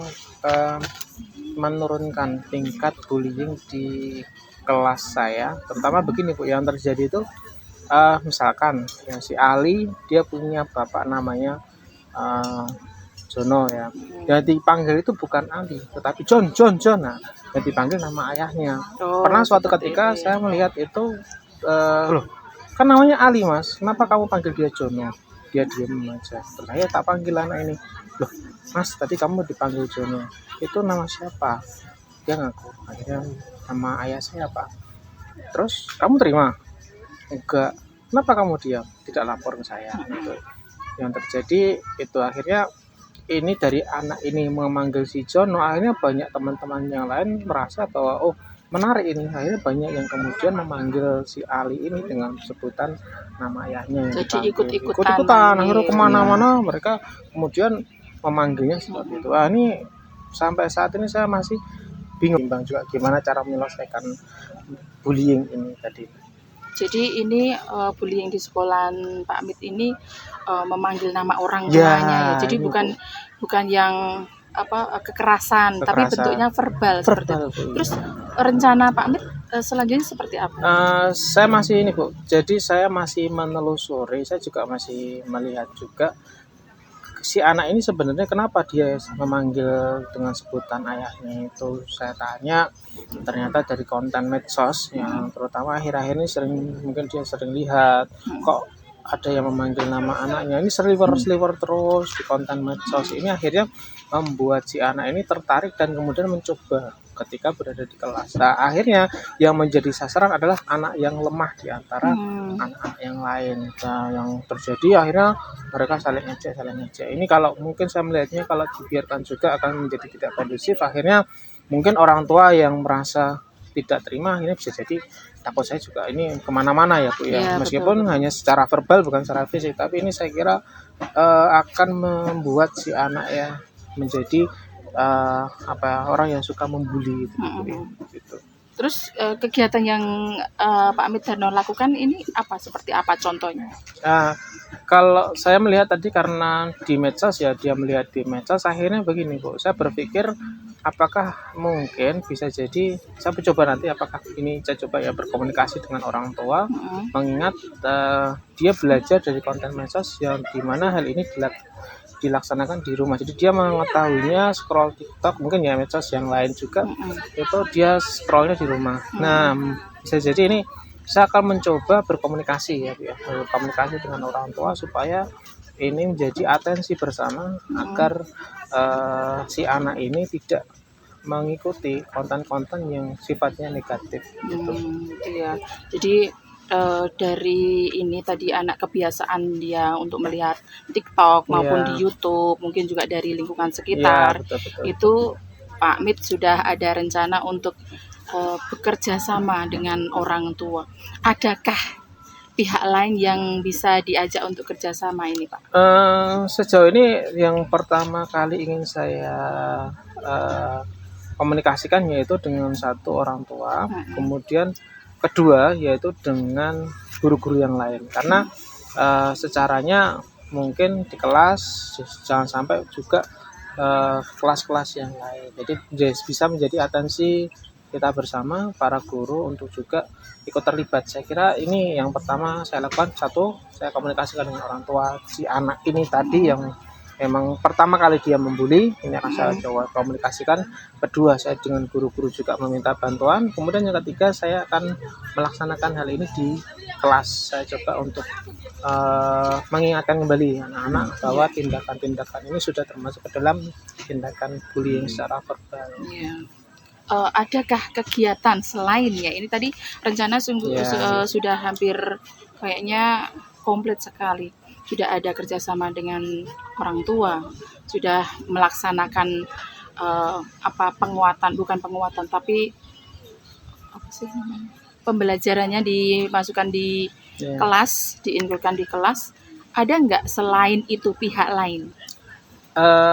Speaker 2: menurunkan tingkat bullying di kelas saya. Terutama begini Bu, yang terjadi itu misalkan ya si Ali dia punya bapak namanya eh, Jono ya. Yang dipanggil itu bukan Ali, tetapi John. Nah, yang dipanggil nama ayahnya.
Speaker 1: Oh,
Speaker 2: Pernah suatu
Speaker 1: seperti
Speaker 2: ketika
Speaker 1: itu ya.
Speaker 2: saya melihat itu, loh, kan namanya Ali Mas, kenapa kamu panggil dia Jono? Dia diem aja. Terus saya tak panggil anak ini, loh Mas, tadi kamu dipanggil Jono, itu nama siapa? Dia ngaku, akhirnya nama ayah saya Pak. Terus kamu terima? Enggak. Kenapa kamu diam? Tidak lapor ke saya. Gitu. Yang terjadi itu akhirnya ini dari anak ini memanggil si Jono, akhirnya banyak teman-teman yang lain merasa bahwa oh menarik ini, akhirnya banyak yang kemudian memanggil si Ali ini dengan sebutan nama ayahnya yang
Speaker 1: Jadi
Speaker 2: dipanggil.
Speaker 1: ikut-ikutan
Speaker 2: Ikut-ikutan,
Speaker 1: manggil.
Speaker 2: akhirnya kemana-mana mereka kemudian memanggilnya seperti itu. Ini sampai saat ini saya masih bingung bang juga gimana cara menyelesaikan bullying ini tadi.
Speaker 1: Jadi ini bullying di sekolahan Pak Amit ini memanggil nama orang
Speaker 2: Ya,
Speaker 1: tuanya ya. Jadi
Speaker 2: ini,
Speaker 1: bukan yang kekerasan, tapi bentuknya verbal seperti itu.
Speaker 2: verbal Bu.
Speaker 1: Terus rencana Pak Amit selanjutnya seperti apa?
Speaker 2: Saya masih ini Bu, jadi saya masih menelusuri, saya juga masih melihat juga si anak ini sebenarnya kenapa dia memanggil dengan sebutan ayahnya itu. Saya tanya, ternyata dari konten medsos yang terutama akhir-akhir ini mungkin dia sering lihat kok ada yang memanggil nama anaknya ini sliver terus di konten medsos. Ini akhirnya membuat si anak ini tertarik dan kemudian mencoba ketika berada di kelas. Nah, akhirnya yang menjadi sasaran adalah anak yang lemah di antara anak-anak yang lain. Nah, yang terjadi akhirnya mereka saling ejek. Ini kalau mungkin saya melihatnya kalau dibiarkan juga akan menjadi tidak kondusif. Akhirnya mungkin orang tua yang merasa tidak terima ini bisa jadi takut saya juga ini kemana-mana ya Bu ya.
Speaker 1: Ya,
Speaker 2: Meskipun
Speaker 1: betul.
Speaker 2: hanya secara verbal bukan secara fisik, tapi ini saya kira akan membuat si anak ya menjadi orang yang suka membuli gitu.
Speaker 1: Terus kegiatan yang Pak Amit Darno lakukan ini apa? Seperti apa contohnya?
Speaker 2: Kalau saya melihat tadi karena di medsos ya, dia melihat di medsos, akhirnya begini Bu, saya berpikir apakah mungkin bisa jadi saya mencoba nanti apakah ini saya coba ya berkomunikasi dengan orang tua, mengingat dia belajar dari konten medsos yang dimana hal ini dilaksanakan di rumah. Jadi dia mengetahuinya scroll TikTok, mungkin ya medsos yang lain juga itu dia scrollnya di rumah. Nah, bisa jadi ini saya akan mencoba berkomunikasi ya, berkomunikasi dengan orang tua supaya ini menjadi atensi bersama agar si anak ini tidak mengikuti konten-konten yang sifatnya negatif gitu.
Speaker 1: Iya. Jadi dari ini tadi anak kebiasaan dia untuk melihat TikTok maupun di YouTube, mungkin juga dari lingkungan sekitar.
Speaker 2: Betul.
Speaker 1: Itu Pak Mit sudah ada rencana untuk bekerja sama dengan orang tua. Adakah pihak lain yang bisa diajak untuk kerjasama ini Pak?
Speaker 2: Sejauh ini yang pertama kali ingin saya komunikasikan yaitu dengan satu orang tua, kemudian kedua yaitu dengan guru-guru yang lain, karena secaranya mungkin di kelas jangan sampai juga kelas-kelas yang lain, jadi bisa menjadi atensi kita bersama para guru untuk juga ikut terlibat. Saya kira ini yang pertama saya lakukan. Satu, saya komunikasikan dengan orang tua si anak ini tadi yang memang pertama kali dia membuli, ini akan saya coba komunikasikan. Kedua, saya dengan guru-guru juga meminta bantuan. Kemudian yang ketiga, saya akan melaksanakan hal ini di kelas. Saya coba untuk mengingatkan kembali anak-anak bahwa tindakan-tindakan ini sudah termasuk ke dalam tindakan bullying secara verbal.
Speaker 1: Adakah kegiatan selain ya ini tadi rencana sudah hampir kayaknya komplit sekali, sudah ada kerjasama dengan orang tua, sudah melaksanakan bukan penguatan tapi apa sih namanya, pembelajarannya dimasukkan di kelas, diinputkan di kelas. Ada nggak selain itu pihak lain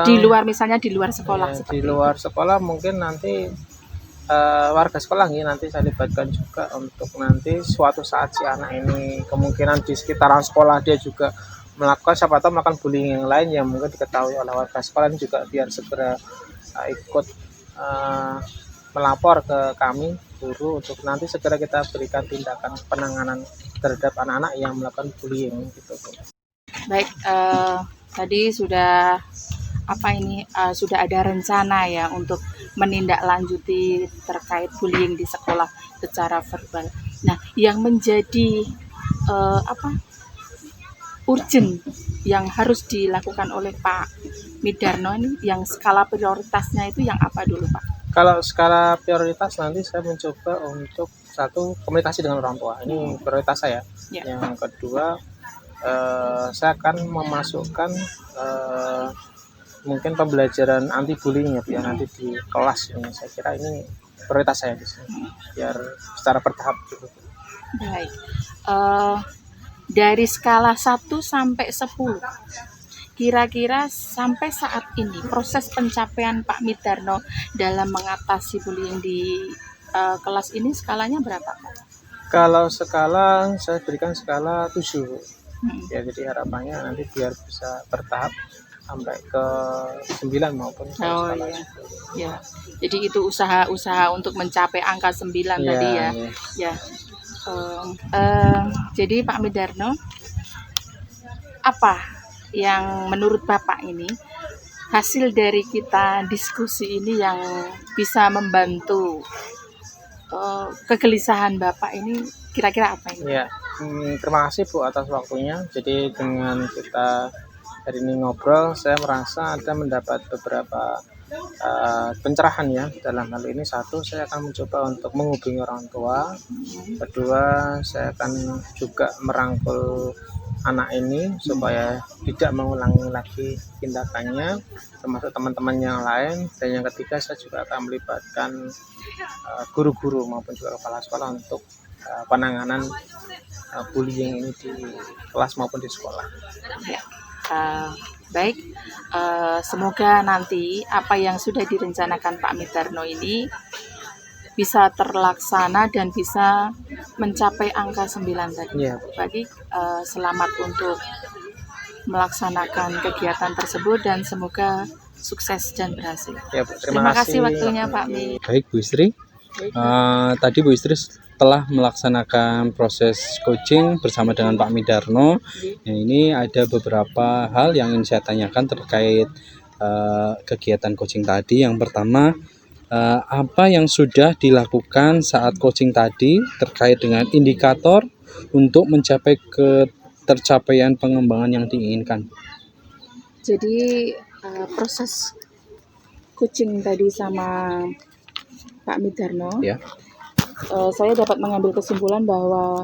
Speaker 1: di luar, misalnya di luar sekolah?
Speaker 2: Di luar sekolah mungkin nanti warga sekolah ini nanti saya libatkan juga untuk nanti suatu saat si anak ini kemungkinan di sekitaran sekolah dia juga melakukan, siapa tahu melakukan bullying yang lain yang mungkin diketahui oleh warga sekolah juga biar segera ikut melapor ke kami guru untuk nanti segera kita berikan tindakan penanganan terhadap anak-anak yang melakukan bullying gitu.
Speaker 1: Baik, tadi sudah sudah ada rencana ya untuk menindaklanjuti terkait bullying di sekolah secara verbal. Nah, yang menjadi urgent yang harus dilakukan oleh Pak Midarno ini, yang skala prioritasnya itu yang apa dulu, Pak?
Speaker 2: Kalau skala prioritas nanti saya mencoba untuk satu, komunikasi dengan orang tua. Ini prioritas saya.
Speaker 1: Ya.
Speaker 2: Yang kedua, saya akan memasukkan mungkin pembelajaran anti bullying ya, nanti di kelas ini. Saya kira ini prioritas saya di sini, biar secara bertahap gitu.
Speaker 1: Baik. Dari skala 1 sampai 10, kira-kira sampai saat ini proses pencapaian Pak Midarno dalam mengatasi bullying di kelas ini skalanya berapa, Pak?
Speaker 2: Kalau skala, saya berikan skala 7. Ya, jadi harapannya nanti biar bisa bertahap sampai ke 9 maupun ke skala 10.
Speaker 1: Ya. Jadi itu usaha untuk mencapai angka 9 tadi ya. Ya. Jadi Pak Midarno, apa yang menurut Bapak ini hasil dari kita diskusi ini yang bisa membantu kegelisahan Bapak ini, kira-kira apa ini?
Speaker 2: Ya, terima kasih Bu atas waktunya. Jadi dengan kita hari ini ngobrol, saya merasa ada mendapat beberapa pencerahan ya. Dalam hal ini, satu, saya akan mencoba untuk menghubungi orang tua. Kedua, saya akan juga merangkul anak ini supaya tidak mengulangi lagi tindakannya, termasuk teman-teman yang lain. Dan yang ketiga, saya juga akan melibatkan guru-guru maupun juga kepala sekolah untuk penanganan bullying ini di kelas maupun di sekolah.
Speaker 1: Ya. Baik, semoga nanti apa yang sudah direncanakan Pak Midarno ini bisa terlaksana dan bisa mencapai angka 9 tadi.
Speaker 2: Ya.
Speaker 1: Baik, selamat untuk melaksanakan kegiatan tersebut dan semoga sukses dan berhasil.
Speaker 2: Ya, Bu,
Speaker 1: terima kasih waktunya Pak Mi.
Speaker 3: Baik Bu Istri, tadi Bu Istri telah melaksanakan proses coaching bersama dengan Pak Midarno. Nah, ini ada beberapa hal yang ingin saya tanyakan terkait kegiatan coaching tadi. Yang pertama, apa yang sudah dilakukan saat coaching tadi terkait dengan indikator untuk mencapai ketercapaian pengembangan yang diinginkan?
Speaker 1: Jadi proses coaching tadi sama Pak Midarno,
Speaker 3: Ya.
Speaker 1: Saya dapat mengambil kesimpulan bahwa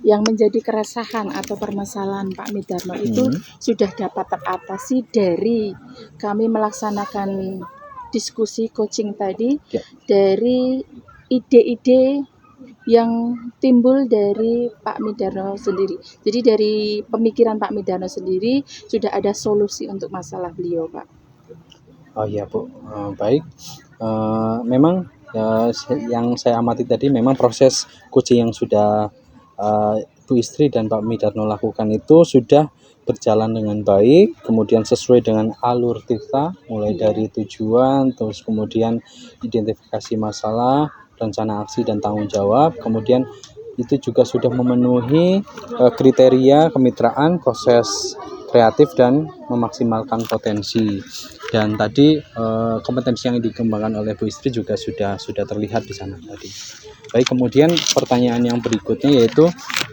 Speaker 1: yang menjadi keresahan atau permasalahan Pak Midarno itu sudah dapat teratasi dari kami melaksanakan diskusi coaching tadi, dari ide-ide yang timbul dari Pak Midarno sendiri. Jadi dari pemikiran Pak Midarno sendiri sudah ada solusi untuk masalah beliau, Pak.
Speaker 3: Oh iya Bu, baik. Memang yang saya amati tadi memang proses coaching yang sudah Bu Istri dan Pak Midarno lakukan itu sudah berjalan dengan baik, kemudian sesuai dengan alur kita, mulai dari tujuan, terus kemudian identifikasi masalah, rencana aksi dan tanggung jawab, kemudian itu juga sudah memenuhi kriteria kemitraan, proses kreatif dan memaksimalkan potensi. Dan tadi kompetensi yang dikembangkan oleh Bu Istri juga sudah terlihat di sana tadi. Baik, kemudian pertanyaan yang berikutnya yaitu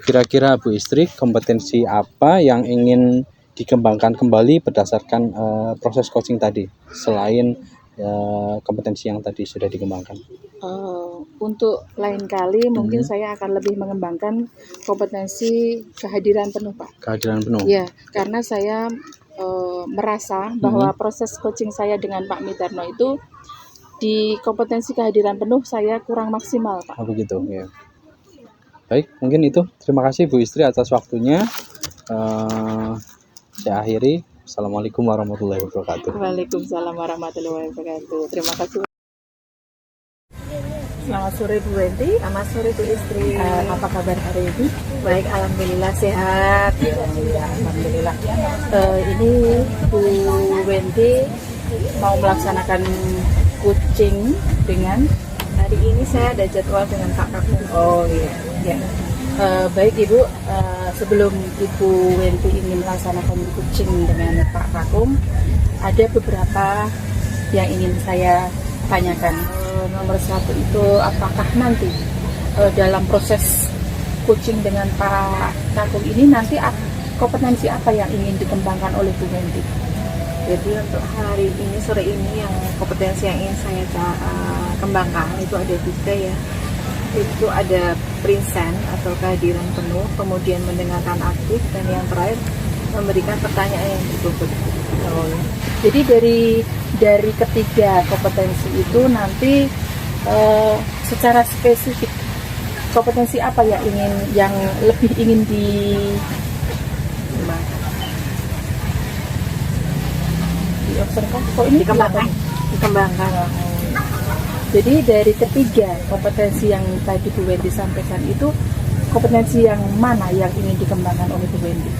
Speaker 3: kira-kira Bu Istri kompetensi apa yang ingin dikembangkan kembali berdasarkan proses coaching tadi selain kompetensi yang tadi sudah dikembangkan?
Speaker 1: Untuk lain kali mungkin saya akan lebih mengembangkan kompetensi kehadiran penuh, Pak.
Speaker 3: Kehadiran penuh.
Speaker 1: Ya, karena saya merasa bahwa proses coaching saya dengan Pak Midarno itu di kompetensi kehadiran penuh saya kurang maksimal, Pak.
Speaker 3: Oh begitu, ya. Baik, mungkin itu. Terima kasih Bu Istri atas waktunya. Saya akhiri. Assalamualaikum warahmatullahi wabarakatuh.
Speaker 1: Waalaikumsalam warahmatullahi wabarakatuh. Terima kasih. Selamat sore Bu Wenti.
Speaker 4: Selamat sore Bu Istri.
Speaker 1: Apa kabar hari ini?
Speaker 4: Baik, alhamdulillah sehat.
Speaker 1: Alhamdulillah. Ini Bu Wenti mau melaksanakan coaching dengan
Speaker 4: Hari ini saya ada jadwal dengan Pak Kakung.
Speaker 1: oh iya ya. Baik Ibu, sebelum Ibu Wenti ini melaksanakan coaching dengan Pak Kakung, ada beberapa yang ingin saya tanyakan. Nomor satu itu, apakah nanti dalam proses coaching dengan Pak Kakung ini nanti kompetensi apa yang ingin dikembangkan oleh Bu Wenti?
Speaker 4: Jadi untuk hari ini, sore ini, yang kompetensi yang ingin saya kembangkan itu ada 3 ya. Itu ada present atau kehadiran penuh, kemudian mendengarkan aktif, dan yang terakhir memberikan pertanyaan yang berbobot.
Speaker 1: Jadi dari ketiga kompetensi itu nanti secara spesifik kompetensi apa yang lebih ingin diobservasi? Kok ini
Speaker 4: Dikembangkan.
Speaker 1: Jadi dari ketiga kompetensi yang tadi Bu Wenti sampaikan itu, kompetensi yang mana yang ingin dikembangkan oleh Bu Wenti?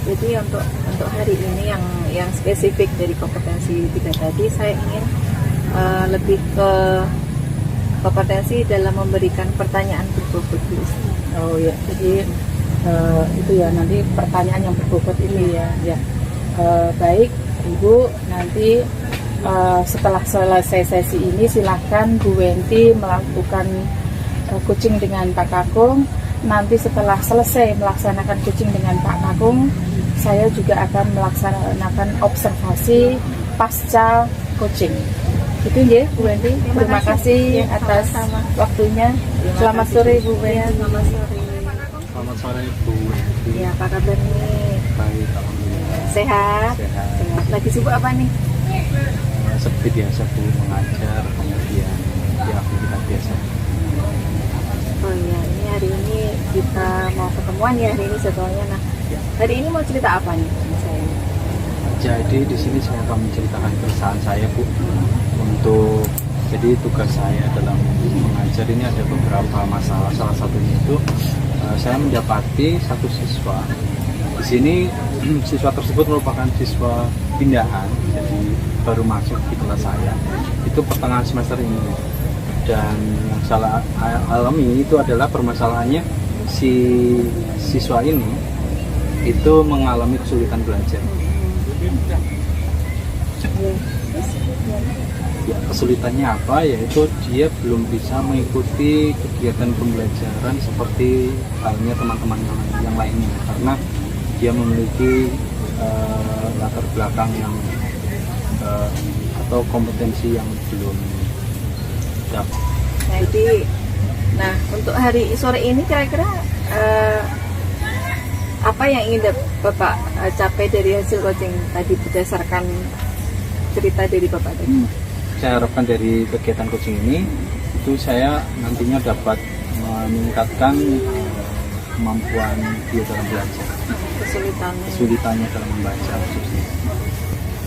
Speaker 4: Jadi untuk hari ini yang spesifik dari kompetensi 3 tadi, saya ingin lebih ke kompetensi dalam memberikan pertanyaan berbobot.
Speaker 1: Oh ya, jadi itu ya, nanti pertanyaan yang berbobot ini ya. Baik Ibu, nanti setelah selesai sesi ini silahkan Bu Wenti melakukan coaching dengan Pak Kakung. Nanti setelah selesai melaksanakan coaching dengan Pak Kakung, saya juga akan melaksanakan observasi pasca coaching. Itu ya Bu Wenti. Terima kasih atas waktunya. Selamat sore Bu Wenti.
Speaker 4: Selamat sore.
Speaker 3: Selamat sore Bu Wenti.
Speaker 4: Ya, apa kabar nih?
Speaker 3: Baik, alhamdulillah.
Speaker 4: Sehat?
Speaker 3: Sehat.
Speaker 4: Lagi sibuk apa nih?
Speaker 3: Seperti biasa Bu, mengajar, kemudian ya aktivitas biasa.
Speaker 4: Oh iya, ini hari ini kita mau ketemuan ya, hari ini jadwalnya. Nah, hari ini mau cerita apa nih sama saya?
Speaker 3: Jadi di sini saya akan menceritakan keresahan saya Bu. Jadi tugas saya dalam mengajar ini ada beberapa masalah. Salah satunya itu saya mendapati satu siswa. Di sini siswa tersebut merupakan siswa pindahan, jadi baru masuk di kelas saya. Itu pertengahan semester ini. Dan yang salah alami itu adalah permasalahannya si siswa ini itu mengalami kesulitan belajar. Ya, kesulitannya apa? Yaitu dia belum bisa mengikuti kegiatan pembelajaran seperti halnya teman-teman yang lainnya, karena dia memiliki latar belakang yang atau kompetensi yang belum dapat.
Speaker 4: Nah, untuk hari sore ini kira-kira apa yang ingin Bapak capai dari hasil coaching tadi berdasarkan cerita dari Bapak tadi?
Speaker 3: Saya harapkan dari kegiatan coaching ini itu saya nantinya dapat meningkatkan kemampuan dia dalam belajar, kesulitannya dalam membaca khususnya.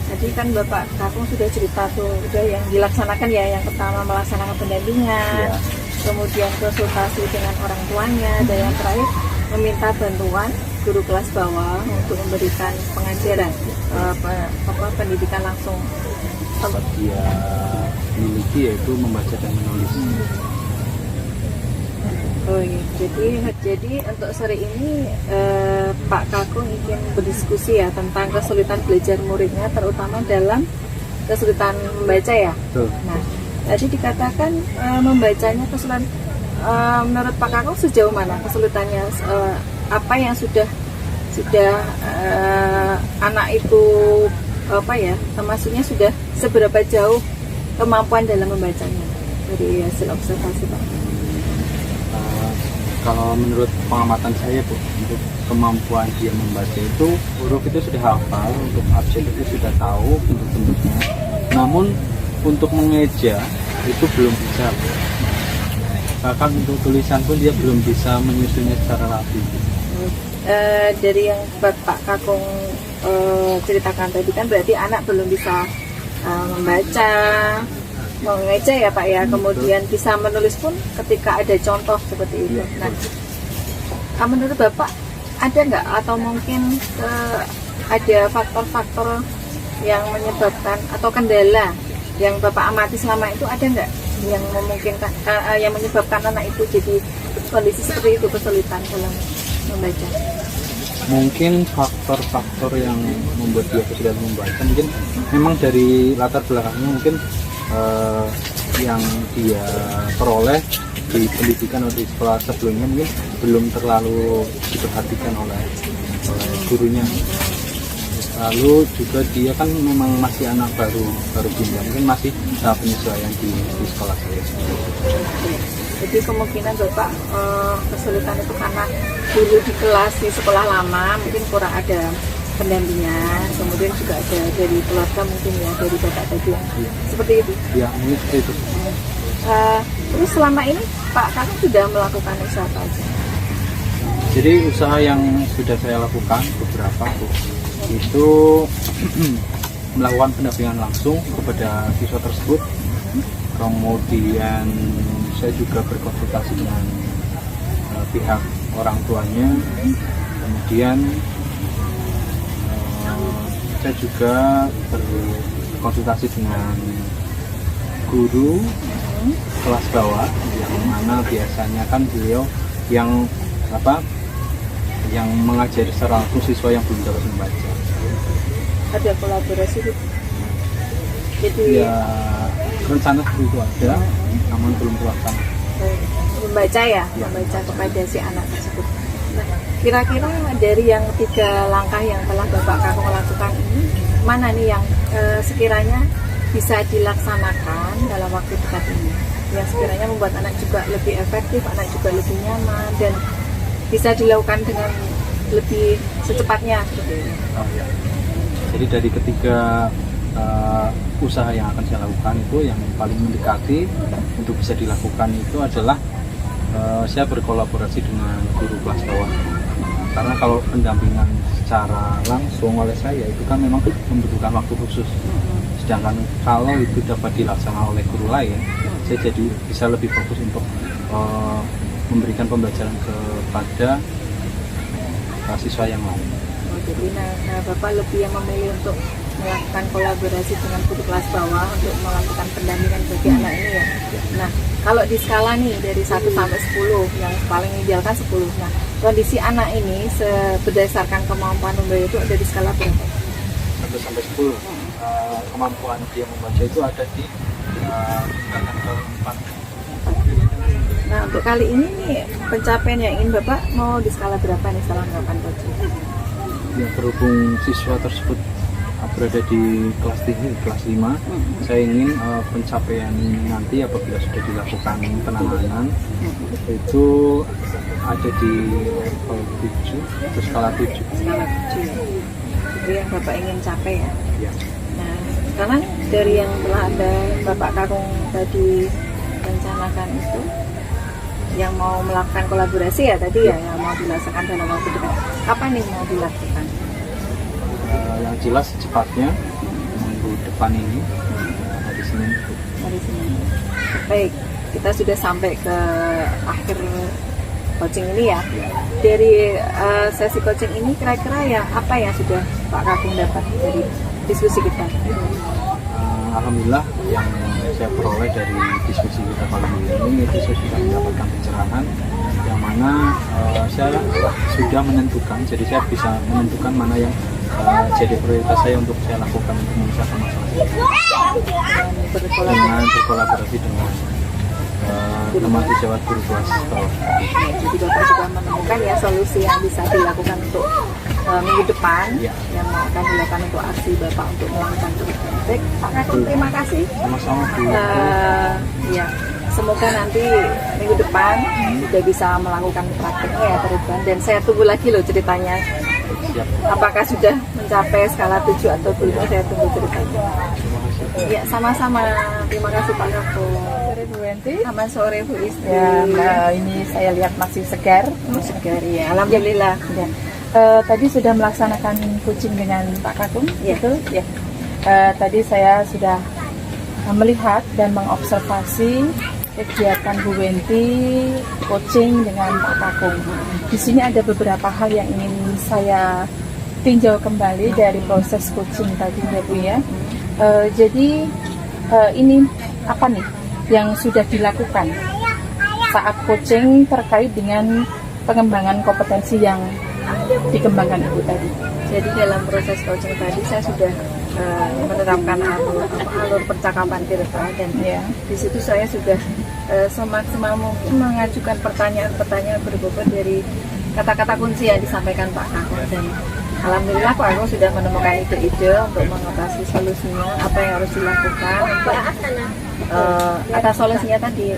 Speaker 4: Tadi kan Bapak Kakung sudah cerita tuh, udah yang dilaksanakan ya, yang pertama melaksanakan pendampingan, kemudian konsultasi dengan orang tuanya, dan yang terakhir meminta bantuan guru kelas bawah untuk memberikan pengajaran pendidikan langsung.
Speaker 3: Apa dia miliki, yaitu membaca dan menulis.
Speaker 4: Oh iya, jadi untuk sore ini Pak Kakung ingin berdiskusi ya tentang kesulitan belajar muridnya, terutama dalam kesulitan membaca ya.
Speaker 3: Betul.
Speaker 4: Nah, tadi dikatakan membacanya kesulitan. Menurut Pak Kakung sejauh mana kesulitannya? Apa yang sudah anak itu maksudnya sudah seberapa jauh kemampuan dalam membacanya dari hasil observasi Pak?
Speaker 3: Kalau menurut pengamatan saya Bu, untuk kemampuan dia membaca itu, huruf itu sudah hafal, untuk abjad itu sudah tahu bentuk-bentuknya. Namun untuk mengeja itu belum bisa. Bahkan untuk tulisan pun dia belum bisa menyusunnya secara rapi.
Speaker 4: Dari yang Bapak Kakung ceritakan tadi kan berarti anak belum bisa membaca, mengeja ya Pak ya, kemudian bisa menulis pun ketika ada contoh seperti itu. Nah, menurut Bapak ada nggak atau mungkin ada faktor-faktor yang menyebabkan atau kendala yang Bapak amati selama itu ada nggak yang memungkinkan yang menyebabkan anak itu jadi kondisi seperti itu, kesulitan dalam membaca?
Speaker 3: Mungkin faktor-faktor yang membuat dia kesulitan membaca mungkin memang dari latar belakangnya, mungkin yang dia peroleh di pendidikan atau di sekolah sebelumnya mungkin belum terlalu diperhatikan oleh gurunya. Lalu juga dia kan memang masih anak baru pindah, mungkin masih tahap penyesuaian di sekolah saya.
Speaker 4: Jadi kemungkinan Bapak kesulitan itu karena dulu di kelas di sekolah lama mungkin kurang ada pendampingan, kemudian juga ada dari keluarga mungkin ya, dari Bapak tadi seperti itu.
Speaker 3: Ya, mungkin seperti itu.
Speaker 4: Terus selama ini Pak Kakung sudah melakukan usaha apa aja?
Speaker 3: Jadi usaha yang sudah saya lakukan beberapa itu melakukan pendampingan langsung kepada siswa tersebut. Kemudian saya juga berkonsultasi dengan pihak orang tuanya. Kemudian saya juga berkonsultasi dengan guru kelas bawah, yang mana biasanya kan beliau yang mengajari secara langsung siswa yang belum dapat membaca.
Speaker 4: Ada kolaborasi gitu? Jadi
Speaker 3: Ya, rencana itu ada, namun belum terlaksana.
Speaker 4: membaca ya, membaca kepada si anak tersebut. Nah, kira-kira dari yang 3 langkah yang telah Bapak Kakung lakukan ini, mana nih yang sekiranya bisa dilaksanakan dalam waktu dekat ini, yang sekiranya membuat anak juga lebih efektif, anak juga lebih nyaman, dan bisa dilakukan dengan lebih secepatnya seperti ini?
Speaker 3: Oh, ya. Jadi dari ketiga usaha yang akan saya lakukan itu, yang paling mendekati untuk bisa dilakukan itu adalah saya berkolaborasi dengan guru kelas bawah. Karena kalau pendampingan secara langsung oleh saya itu kan memang membutuhkan waktu khusus. Sedangkan kalau itu dapat dilaksanakan oleh guru lain, saya jadi bisa lebih fokus untuk memberikan pembelajaran kepada siswa yang lain.
Speaker 4: Jadi nah Bapak lebih yang memilih untuk melakukan kolaborasi dengan guru kelas bawah untuk melakukan pendampingan bagi anak ini ya. Nah, kalau di skala nih dari 1 sampai 10, yang paling ideal kan 10. Nah, kondisi anak ini berdasarkan kemampuan membaca itu ada di skala berapa?
Speaker 3: 1 sampai 10. Kemampuan dia membaca itu ada di tingkatan ke-4.
Speaker 4: Nah, untuk kali ini nih pencapaian yang ingin Bapak mau di skala berapa nih setelah melakukan coaching?
Speaker 3: Ya, berhubung siswa tersebut berada di kelas tinggi, kelas 5, saya ingin pencapaian nanti apabila sudah dilakukan penanganan itu ada di level 7 atau skala 7.
Speaker 4: Skala 7 ya. Itu yang Bapak ingin capai ya?
Speaker 3: Ya.
Speaker 4: Nah, karena dari yang telah ada Bapak Kakung tadi rencanakan itu, yang mau melakukan kolaborasi ya tadi ya, yang mau dilaksanakan dalam waktu dekat, kapan nih mau dilakukan?
Speaker 3: Yang jelas secepatnya, minggu depan ini, hari Senin.
Speaker 4: Hari Senin. Baik, kita sudah sampai ke akhir coaching ini ya. Dari sesi coaching ini kira-kira ya apa yang sudah Pak Kakung dapat dari diskusi kita?
Speaker 3: Alhamdulillah yang saya peroleh dari diskusi kita kali ini itu saya sudah mendapatkan pencerahan, yang mana saya sudah menentukan, jadi saya bisa menentukan mana yang jadi prioritas saya untuk saya lakukan untuk menyelesaikan masalah saya dengan berkolaborasi dengan teman sejawat guru kelas bawah.
Speaker 4: Jadi Bapak sudah menemukan ya solusi yang bisa dilakukan untuk minggu depan, yang akan dilakukan untuk aksi Bapak untuk melakukan perubahan. Baik, Pak Kakung, terima kasih.
Speaker 3: Sama-sama Bu.
Speaker 4: Ya, semoga nanti minggu depan sudah bisa melakukan prakteknya ya perubahan, dan saya tunggu lagi loh ceritanya.
Speaker 3: Siap.
Speaker 4: Apakah sudah mencapai skala 7 atau belum, saya tunggu ceritanya. Ya, sama-sama. Terima kasih Pak Kakung.
Speaker 1: Sore Bu Wenti.
Speaker 4: Selamat sore Bu Istri.
Speaker 1: Ya, ini saya lihat masih segar.
Speaker 4: Segar ya. Alhamdulillah.
Speaker 1: Ya. Tadi sudah melaksanakan coaching dengan Pak Kakung, betul? Ya. Tadi saya sudah melihat dan mengobservasi kegiatan Bu Wenti coaching dengan Pak Kakung. Di sini ada beberapa hal yang ingin saya tinjau kembali dari proses coaching tadi ya Bu ya. Jadi ini apa nih yang sudah dilakukan saat coaching terkait dengan pengembangan kompetensi yang dikembangkan Ibu tadi.
Speaker 4: Jadi dalam proses coaching tadi saya sudah menerapkan alur percakapan virtual, dan di situ saya sudah semaksimal mungkin mengajukan pertanyaan-pertanyaan berbobot dari kata-kata kunci yang disampaikan Pak Kakor, dan alhamdulillah Pak Kakor sudah menemukan ide-ide untuk mengatasi solusinya, apa yang harus dilakukan untuk atas solusinya tadi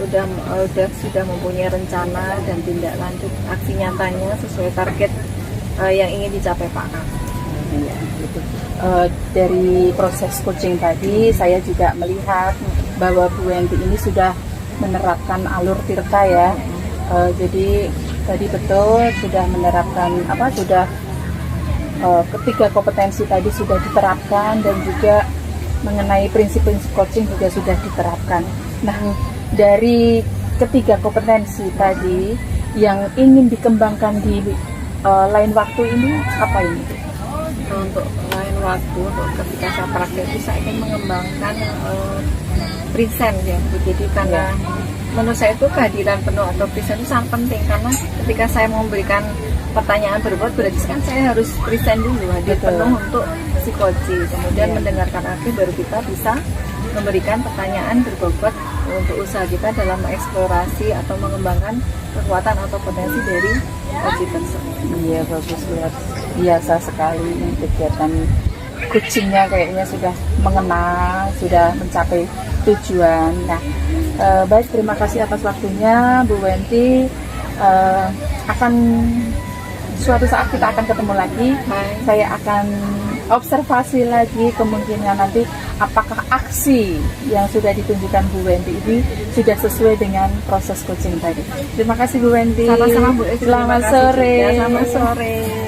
Speaker 4: sudah mempunyai rencana dan tindak lanjut aksi nyatanya sesuai target yang ingin dicapai Pak Kakor.
Speaker 1: Iya, gitu. Dari proses coaching tadi saya juga melihat bahwa Bu Wenti ini sudah menerapkan alur tirta ya. Jadi tadi betul sudah menerapkan ketiga kompetensi tadi sudah diterapkan, dan juga mengenai prinsip-prinsip coaching juga sudah diterapkan. Nah, dari ketiga kompetensi tadi yang ingin dikembangkan di lain waktu ini apa ini?
Speaker 4: Untuk lain waktu, untuk ketika saya praktek itu saya ingin mengembangkan present ya. Jadi karena menurut saya itu kehadiran penuh atau present itu sangat penting, karena ketika saya memberikan pertanyaan berbobot berarti kan saya harus present dulu, hadir penuh untuk si coach, kemudian mendengarkan akhir baru kita bisa memberikan pertanyaan berbobot untuk usaha kita dalam mengeksplorasi atau mengembangkan kekuatan atau potensi dari coach tersebut.
Speaker 1: Iya, bagus, luar biasa sekali kegiatan coachingnya, kayaknya sudah mengenal, sudah mencapai tujuan. Nah, baik, terima kasih atas waktunya Bu Wenti. Akan suatu saat kita akan ketemu lagi. Saya akan observasi lagi kemungkinan nanti apakah aksi yang sudah ditunjukkan Bu Wenti ini sudah sesuai dengan proses coaching tadi. Terima kasih Bu Wenti.
Speaker 4: Sama-sama Bu.
Speaker 1: Selamat sore.
Speaker 4: Selamat sore.